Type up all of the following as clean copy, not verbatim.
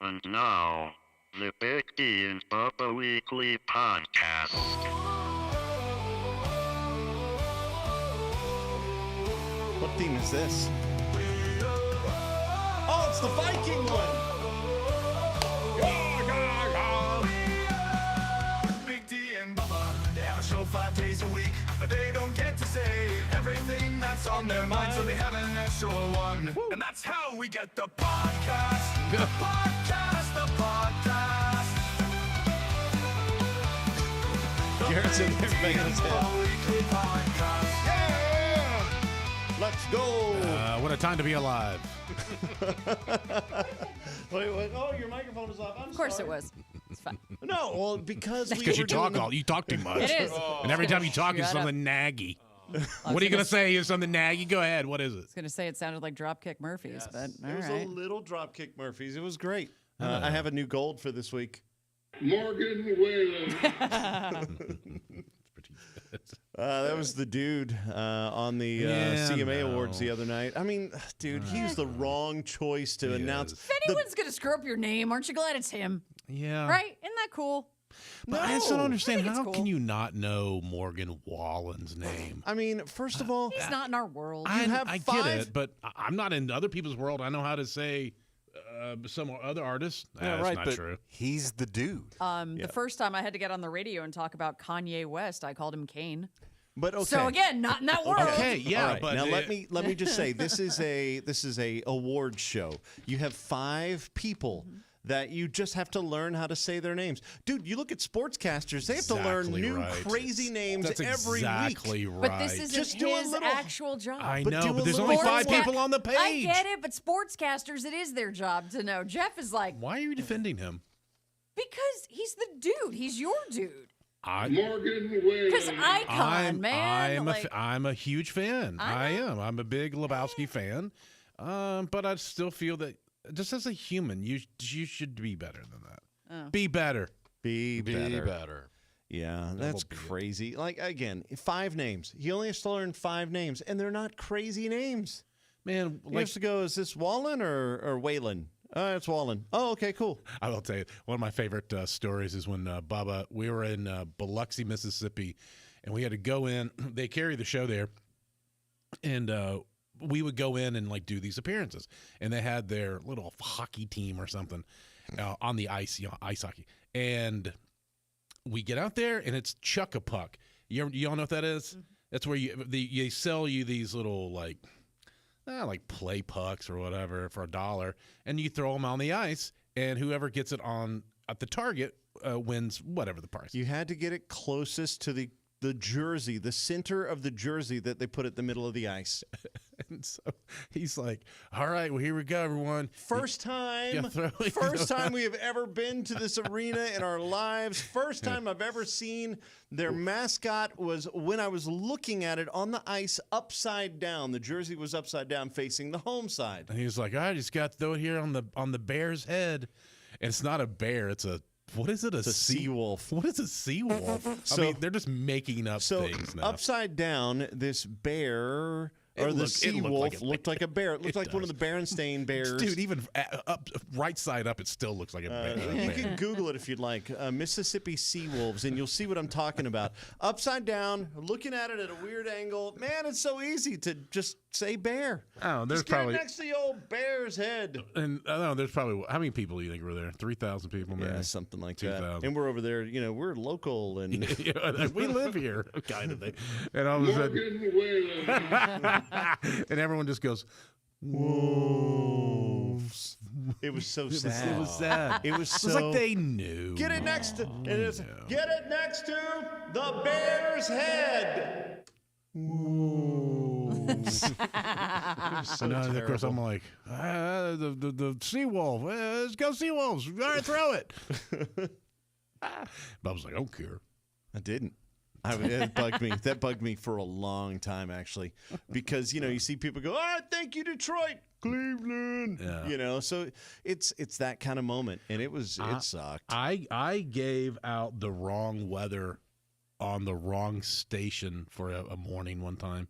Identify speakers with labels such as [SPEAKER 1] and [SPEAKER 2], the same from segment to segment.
[SPEAKER 1] And now, the Big D and Bubba Weekly Podcast.
[SPEAKER 2] What theme is this? Oh, it's the Viking one!
[SPEAKER 3] Big D and Bubba, they have a show 5 days a week, but they don't get to say everything that's on their mind, so they have an extra one. Woo. And that's how we get the podcast. The podcast, the podcast.
[SPEAKER 2] Garrett's in there banging his head.
[SPEAKER 3] Weekly podcast.
[SPEAKER 2] Yeah! Let's go!
[SPEAKER 4] What a time to be alive.
[SPEAKER 2] Wait. Oh, your microphone is off. I'm
[SPEAKER 5] Of course
[SPEAKER 2] sorry.
[SPEAKER 5] it was. It's fine.
[SPEAKER 2] No, well, because we
[SPEAKER 4] Because you
[SPEAKER 2] were doing
[SPEAKER 4] you talk too much.
[SPEAKER 5] It is.
[SPEAKER 4] And every time you talk, it's
[SPEAKER 5] Shut up.
[SPEAKER 4] something naggy. What are you going to say? Is something naggy? Go ahead. What is it?
[SPEAKER 5] I was going to say it sounded like Dropkick Murphys, but all
[SPEAKER 2] It was
[SPEAKER 5] right.
[SPEAKER 2] a little Dropkick Murphys. It was great. I have a new gold for this week.
[SPEAKER 6] Morgan Whalen.
[SPEAKER 2] That was the dude on the
[SPEAKER 4] Yeah,
[SPEAKER 2] CMA
[SPEAKER 4] no.
[SPEAKER 2] Awards the other night. I mean, dude, he was the wrong choice to announce.
[SPEAKER 4] is.
[SPEAKER 5] If anyone's going to screw up your name, aren't you glad it's him?
[SPEAKER 4] Yeah.
[SPEAKER 5] Right? Isn't that cool?
[SPEAKER 4] But I just don't
[SPEAKER 2] No.
[SPEAKER 4] understand.
[SPEAKER 5] I think it's
[SPEAKER 4] How
[SPEAKER 5] cool.
[SPEAKER 4] can you not know Morgan Wallen's name?
[SPEAKER 2] I mean, first of all,
[SPEAKER 5] He's not in our world.
[SPEAKER 4] I
[SPEAKER 2] have
[SPEAKER 4] get
[SPEAKER 2] five-
[SPEAKER 4] it, but I'm not in other people's world. I know how to say some other artists. That's
[SPEAKER 7] right,
[SPEAKER 4] not
[SPEAKER 7] but
[SPEAKER 4] true.
[SPEAKER 7] he's the dude.
[SPEAKER 5] The first time I had to get on the radio and talk about Kanye West, I called him Kane.
[SPEAKER 2] but okay.
[SPEAKER 5] So again, not in that world.
[SPEAKER 4] Okay, yeah,
[SPEAKER 2] All right,
[SPEAKER 4] but
[SPEAKER 2] now let me just say this is a award show. You have 5 people that you just have to learn how to say their names. Dude, you look at sportscasters; they have to learn
[SPEAKER 4] Exactly
[SPEAKER 2] new
[SPEAKER 4] right.
[SPEAKER 2] names names
[SPEAKER 4] That's
[SPEAKER 2] every
[SPEAKER 4] exactly
[SPEAKER 2] week.
[SPEAKER 4] right.
[SPEAKER 5] But this isn't
[SPEAKER 2] Just do a
[SPEAKER 5] his
[SPEAKER 2] little-
[SPEAKER 5] actual job.
[SPEAKER 4] I
[SPEAKER 2] But
[SPEAKER 4] know,
[SPEAKER 2] do
[SPEAKER 4] but
[SPEAKER 2] a
[SPEAKER 4] there's
[SPEAKER 2] little
[SPEAKER 4] only 5
[SPEAKER 5] Sportsca-
[SPEAKER 4] people on the page.
[SPEAKER 5] I get it, but sportscasters, it is their job to know. Jeff is like,
[SPEAKER 4] Why are you defending him?
[SPEAKER 5] because he's the dude. He's your dude.
[SPEAKER 6] Morgan
[SPEAKER 5] Because
[SPEAKER 6] Whalen.
[SPEAKER 5] icon, man.
[SPEAKER 4] I'm a huge fan.
[SPEAKER 5] I know.
[SPEAKER 4] am. I'm a big Lebowski fan. But I still feel that just as a human, you should be better than that.
[SPEAKER 5] Oh.
[SPEAKER 4] Be better.
[SPEAKER 2] Be better.
[SPEAKER 7] better.
[SPEAKER 2] Yeah, that's
[SPEAKER 4] be it.
[SPEAKER 2] crazy. Like again, 5 names. He only has to learn 5 names, and they're not crazy names.
[SPEAKER 4] Man,
[SPEAKER 2] He
[SPEAKER 4] like
[SPEAKER 2] has to go. Is this Wallen or Whalen? It's Wallen. Oh, okay, cool.
[SPEAKER 4] I will tell you, one of my favorite stories is when Bubba, we were in Biloxi, Mississippi, and we had to go in. They carry the show there, and we would go in and like do these appearances. And they had their little hockey team or something on the ice, ice hockey. And we get out there, and it's Chuck-a-Puck. You all know what that is?
[SPEAKER 5] Mm-hmm.
[SPEAKER 4] That's where they sell you these little like play pucks or whatever for $1, and you throw them on the ice, and whoever gets it on at the target wins whatever the price.
[SPEAKER 2] You had to get it closest to the jersey, the center of the jersey that they put at the middle of the ice.
[SPEAKER 4] And so he's like, "All right, well here we go, everyone."
[SPEAKER 2] First time we have ever been to this arena in our lives. First time I've ever seen their mascot was when I was looking at it on the ice upside down. The jersey was upside down facing the home side.
[SPEAKER 4] And he's like, "I just got to throw it here on the bear's head," and it's not a bear; it's a what is it?
[SPEAKER 2] It's a sea wolf.
[SPEAKER 4] What is a sea wolf?
[SPEAKER 2] So-
[SPEAKER 4] I mean, they're just making up
[SPEAKER 2] So
[SPEAKER 4] things now.
[SPEAKER 2] upside down, this bear or the sea wolf looked like a bear. It looked like one of the Berenstain bears.
[SPEAKER 4] Dude, even up right side up, it still looks like a bear.
[SPEAKER 2] You can Google it if you'd like. Mississippi sea wolves, and you'll see what I'm talking about. Upside down, looking at it at a weird angle. Man, it's so easy to just say bear.
[SPEAKER 4] Oh, there's
[SPEAKER 2] Just get it
[SPEAKER 4] probably
[SPEAKER 2] next to the old bear's head.
[SPEAKER 4] and I don't know. There's probably how many people do you think were there? 3,000 people, maybe.
[SPEAKER 2] Yeah, something like that.
[SPEAKER 4] 2,000.
[SPEAKER 2] And we're over there, we're local and
[SPEAKER 4] Yeah, like, we live here, kind of thing. And all of a sudden,
[SPEAKER 6] Morgan Whalen.
[SPEAKER 4] and everyone just goes, "Wolves."
[SPEAKER 2] it was so
[SPEAKER 4] It was,
[SPEAKER 2] sad.
[SPEAKER 4] it was sad.
[SPEAKER 2] It was
[SPEAKER 4] It's
[SPEAKER 2] so
[SPEAKER 4] like they knew.
[SPEAKER 2] get it next to get it next to the bear's head.
[SPEAKER 4] So now, of course, I'm like, the sea wolf. Let's go sea wolves. All right, throw it. Bub's like, I don't care.
[SPEAKER 2] I didn't. It bugged me. That bugged me for a long time, actually, because you see people go, thank you, Detroit, Cleveland.
[SPEAKER 4] Yeah.
[SPEAKER 2] So it's that kind of moment, and it sucked.
[SPEAKER 4] I gave out the wrong weather on the wrong station for a morning one time,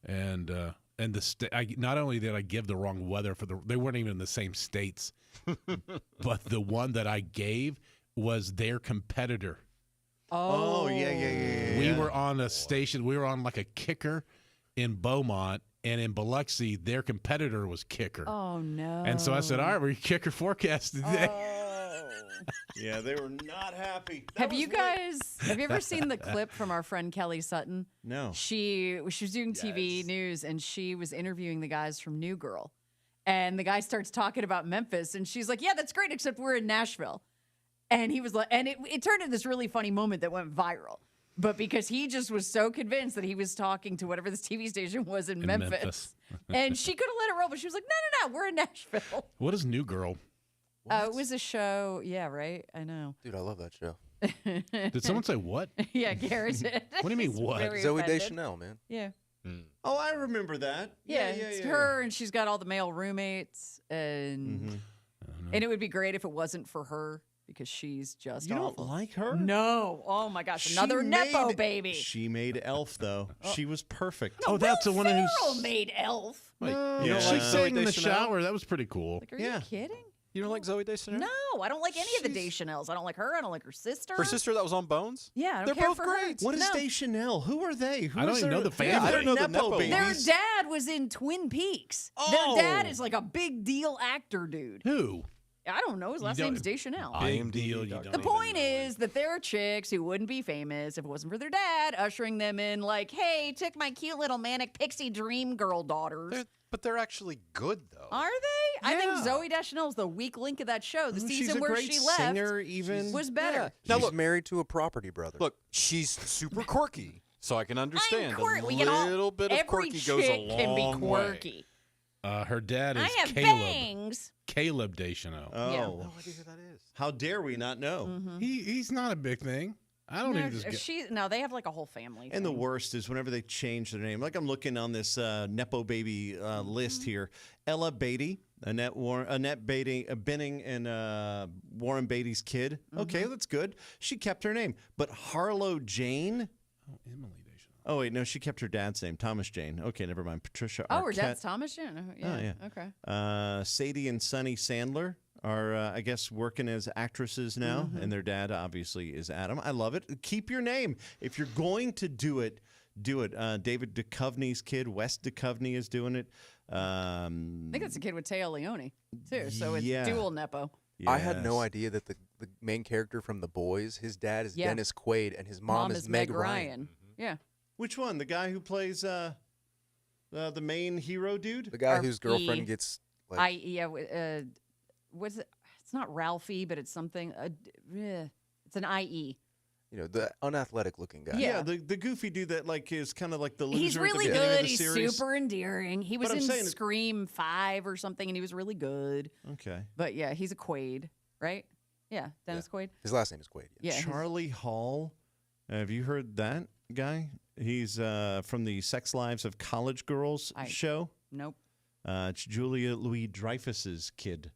[SPEAKER 4] and and not only did I give the wrong weather they weren't even in the same states, but the one that I gave was their competitor.
[SPEAKER 2] Oh, yeah.
[SPEAKER 4] We were on a station. We were on like a kicker in Beaumont, and in Biloxi, their competitor was kicker.
[SPEAKER 5] Oh no!
[SPEAKER 4] And so I said, "All right, we're kicker forecast today."
[SPEAKER 2] Yeah, they were not happy.
[SPEAKER 5] Have you ever seen the clip from our friend Kelly Sutton?
[SPEAKER 2] No.
[SPEAKER 5] She was doing TV news, and she was interviewing the guys from New Girl. And the guy starts talking about Memphis, and she's like, "Yeah, that's great, except we're in Nashville." And he was like, and it turned into this really funny moment that went viral. But because he just was so convinced that he was talking to whatever this TV station was in Memphis. And she could have let it roll, but she was like, no, we're in Nashville.
[SPEAKER 4] What is New Girl?
[SPEAKER 5] It was a show. Yeah, right? I know.
[SPEAKER 7] Dude, I love that show.
[SPEAKER 4] Did someone say what?
[SPEAKER 5] Yeah, Garrett did.
[SPEAKER 4] What do you mean,
[SPEAKER 5] He's
[SPEAKER 4] what?
[SPEAKER 5] very
[SPEAKER 7] Zoe
[SPEAKER 5] offended.
[SPEAKER 7] Deschanel, man.
[SPEAKER 5] Yeah.
[SPEAKER 2] Oh, I remember that.
[SPEAKER 5] Yeah, it's her, and she's got all the male roommates. And and it would be great if it wasn't for her, because she's just
[SPEAKER 2] You don't
[SPEAKER 5] awful.
[SPEAKER 2] like her?
[SPEAKER 5] No. Oh, my gosh.
[SPEAKER 2] She
[SPEAKER 5] Another Nepo
[SPEAKER 2] made-
[SPEAKER 5] baby.
[SPEAKER 2] She made Elf, though. She was perfect.
[SPEAKER 4] Oh, that's the one who's.
[SPEAKER 5] Ferrell made Elf.
[SPEAKER 4] Wait,
[SPEAKER 2] Yeah.
[SPEAKER 4] you know, she
[SPEAKER 2] Zoe
[SPEAKER 4] sang in the
[SPEAKER 7] Deschanel?
[SPEAKER 4] shower. That was pretty cool.
[SPEAKER 5] Like, are
[SPEAKER 2] Yeah.
[SPEAKER 5] you kidding?
[SPEAKER 7] You don't like Zoe Deschanel?
[SPEAKER 5] No, I don't like any of the Deschanels. I don't like her. I don't like her sister.
[SPEAKER 7] Her sister that was on Bones?
[SPEAKER 5] Yeah, I don't
[SPEAKER 7] They're
[SPEAKER 5] care
[SPEAKER 7] both
[SPEAKER 5] for her.
[SPEAKER 7] great.
[SPEAKER 2] What is
[SPEAKER 5] No.
[SPEAKER 2] Deschanel? Who are they? Who
[SPEAKER 4] I don't
[SPEAKER 2] is
[SPEAKER 4] even know
[SPEAKER 2] their-
[SPEAKER 4] the family.
[SPEAKER 2] They're
[SPEAKER 7] I don't know the
[SPEAKER 2] Nepo
[SPEAKER 7] Nepo.
[SPEAKER 5] Their
[SPEAKER 2] babies.
[SPEAKER 5] dad was in Twin Peaks.
[SPEAKER 2] Oh.
[SPEAKER 5] Their dad is like a big deal actor dude.
[SPEAKER 4] Who?
[SPEAKER 5] I don't know. His last
[SPEAKER 4] don't-
[SPEAKER 5] name's Deschanel.
[SPEAKER 4] Big deal. You don't
[SPEAKER 5] The
[SPEAKER 4] even
[SPEAKER 5] point
[SPEAKER 4] know.
[SPEAKER 5] is that there are chicks who wouldn't be famous if it wasn't for their dad ushering them in like, hey, took my cute little manic pixie dream girl daughters.
[SPEAKER 7] But they're actually good, though.
[SPEAKER 5] Are they? I think
[SPEAKER 2] Yeah.
[SPEAKER 5] Zoe Deschanel is the weak link of that show. The
[SPEAKER 2] Oh, she's
[SPEAKER 5] season
[SPEAKER 2] a
[SPEAKER 5] where
[SPEAKER 2] great
[SPEAKER 5] she left
[SPEAKER 2] singer, even.
[SPEAKER 5] was better.
[SPEAKER 7] Now
[SPEAKER 8] She's
[SPEAKER 7] look,
[SPEAKER 8] married to a property brother.
[SPEAKER 7] look, she's super quirky, so I can
[SPEAKER 5] I'm
[SPEAKER 7] understand.
[SPEAKER 5] quirky.
[SPEAKER 7] A
[SPEAKER 5] We can all-
[SPEAKER 7] little bit of
[SPEAKER 5] every
[SPEAKER 7] quirky goes a
[SPEAKER 5] chick can be
[SPEAKER 7] long
[SPEAKER 5] quirky.
[SPEAKER 4] Her dad is
[SPEAKER 5] I have
[SPEAKER 4] Caleb.
[SPEAKER 5] bangs.
[SPEAKER 4] Caleb Deschanel.
[SPEAKER 2] Oh.
[SPEAKER 5] Yeah.
[SPEAKER 7] No idea who that is.
[SPEAKER 2] How dare we not know?
[SPEAKER 5] Mm-hmm.
[SPEAKER 4] He's not a big thing. I don't even just.
[SPEAKER 5] No, they have like a whole family.
[SPEAKER 2] And the
[SPEAKER 5] thing.
[SPEAKER 2] worst is whenever they change their name. Like I'm looking on this Nepo baby list here. Ella Beatty, Annette Benning, and Warren Beatty's kid. Okay, that's good. She kept her name. But Harlow Jane.
[SPEAKER 4] Oh, Emily Deschanel.
[SPEAKER 2] Oh wait, no, she kept her dad's name, Thomas Jane. Okay, never mind. Patricia.
[SPEAKER 5] Oh, her
[SPEAKER 2] Arquette.
[SPEAKER 5] dad's Thomas Jane. Yeah.
[SPEAKER 2] yeah.
[SPEAKER 5] Okay.
[SPEAKER 2] Sadie and Sonny Sandler are, I guess, working as actresses now, and their dad obviously is Adam. I love it. Keep your name. If you're going to do it, do it. David Duchovny's kid, Wes Duchovny, is doing it.
[SPEAKER 5] I think it's a kid with Teo Leone too. So it's
[SPEAKER 2] Yeah.
[SPEAKER 5] dual Nepo.
[SPEAKER 8] I had no
[SPEAKER 2] yes.
[SPEAKER 8] idea that the main character from The Boys, his dad is
[SPEAKER 5] Yeah.
[SPEAKER 8] Dennis Quaid, and his mom is Meg Ryan.
[SPEAKER 5] Yeah.
[SPEAKER 2] Which one? The guy who plays the main hero dude?
[SPEAKER 8] The guy
[SPEAKER 5] Or
[SPEAKER 8] whose girlfriend
[SPEAKER 5] E.
[SPEAKER 8] gets like
[SPEAKER 5] What's it? It's not Ralphie, but it's something. It's an IE.
[SPEAKER 8] the unathletic looking guy.
[SPEAKER 5] Yeah.
[SPEAKER 2] the goofy dude that like is kind of like the loser.
[SPEAKER 5] He's
[SPEAKER 2] at
[SPEAKER 5] really
[SPEAKER 2] the beginning of
[SPEAKER 5] good.
[SPEAKER 2] the
[SPEAKER 5] He's
[SPEAKER 2] series.
[SPEAKER 5] super endearing. He was
[SPEAKER 2] But I'm
[SPEAKER 5] in
[SPEAKER 2] saying it-
[SPEAKER 5] Scream 5 or something, and he was really good.
[SPEAKER 2] Okay.
[SPEAKER 5] But yeah, he's a Quaid, right? Yeah, Dennis Quaid.
[SPEAKER 8] His last name is Quaid.
[SPEAKER 5] Yeah. he's-
[SPEAKER 2] Charlie Hall. Have you heard that guy? He's from the Sex Lives of College Girls show.
[SPEAKER 5] Nope.
[SPEAKER 2] It's Julia Louis-Dreyfus's kid.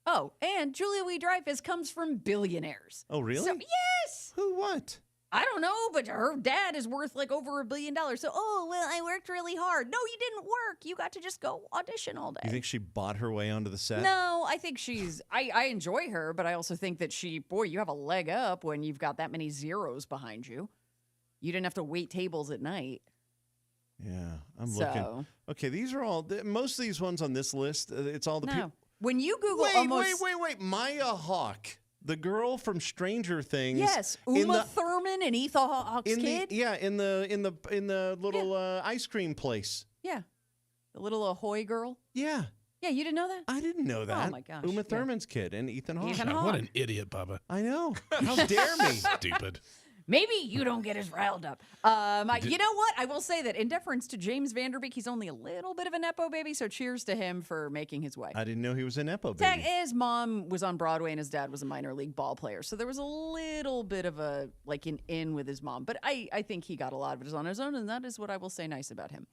[SPEAKER 5] Oh, and Julia Louis-Dreyfus comes from billionaires.
[SPEAKER 2] Oh, really?
[SPEAKER 5] So, yes.
[SPEAKER 2] Who? What?
[SPEAKER 5] I don't know, but her dad is worth like over $1 billion. So, oh, well, I worked really hard. No, you didn't work. You got to just go audition all day.
[SPEAKER 2] You think she bought her way onto the set?
[SPEAKER 5] No, I think I enjoy her, but I also think that you have a leg up when you've got that many zeros behind you. You didn't have to wait tables at night.
[SPEAKER 2] Yeah, I'm looking.
[SPEAKER 5] So,
[SPEAKER 2] Okay, these are all. Most of these ones on this list, it's all the people.
[SPEAKER 5] no. When you Google
[SPEAKER 2] Wait. Maya Hawke, the girl from Stranger Things.
[SPEAKER 5] Yes,
[SPEAKER 2] in
[SPEAKER 5] Uma
[SPEAKER 2] the-
[SPEAKER 5] Thurman and Ethan Hawke's
[SPEAKER 2] in
[SPEAKER 5] kid.
[SPEAKER 2] in the little ice cream place.
[SPEAKER 5] Yeah. The little Ahoy girl.
[SPEAKER 2] Yeah,
[SPEAKER 5] Yeah, you didn't know that?
[SPEAKER 2] I didn't know that.
[SPEAKER 5] my gosh,
[SPEAKER 2] Uma
[SPEAKER 5] yeah.
[SPEAKER 2] Thurman's kid and Ethan Hawke.
[SPEAKER 5] Ethan
[SPEAKER 4] God,
[SPEAKER 5] Hawke.
[SPEAKER 4] what an idiot, Bubba.
[SPEAKER 2] I know. How dare me?
[SPEAKER 4] Stupid.
[SPEAKER 5] Maybe you don't get as riled up. You know what? I will say that in deference to James Vanderbeek, he's only a little bit of a Nepo baby, so cheers to him for making his way.
[SPEAKER 2] I didn't know he was a Nepo
[SPEAKER 5] Tag,
[SPEAKER 2] baby.
[SPEAKER 5] his mom was on Broadway and his dad was a minor league ball player. So there was a little bit of an in with his mom. But I think he got a lot of it on his own, and that is what I will say nice about him.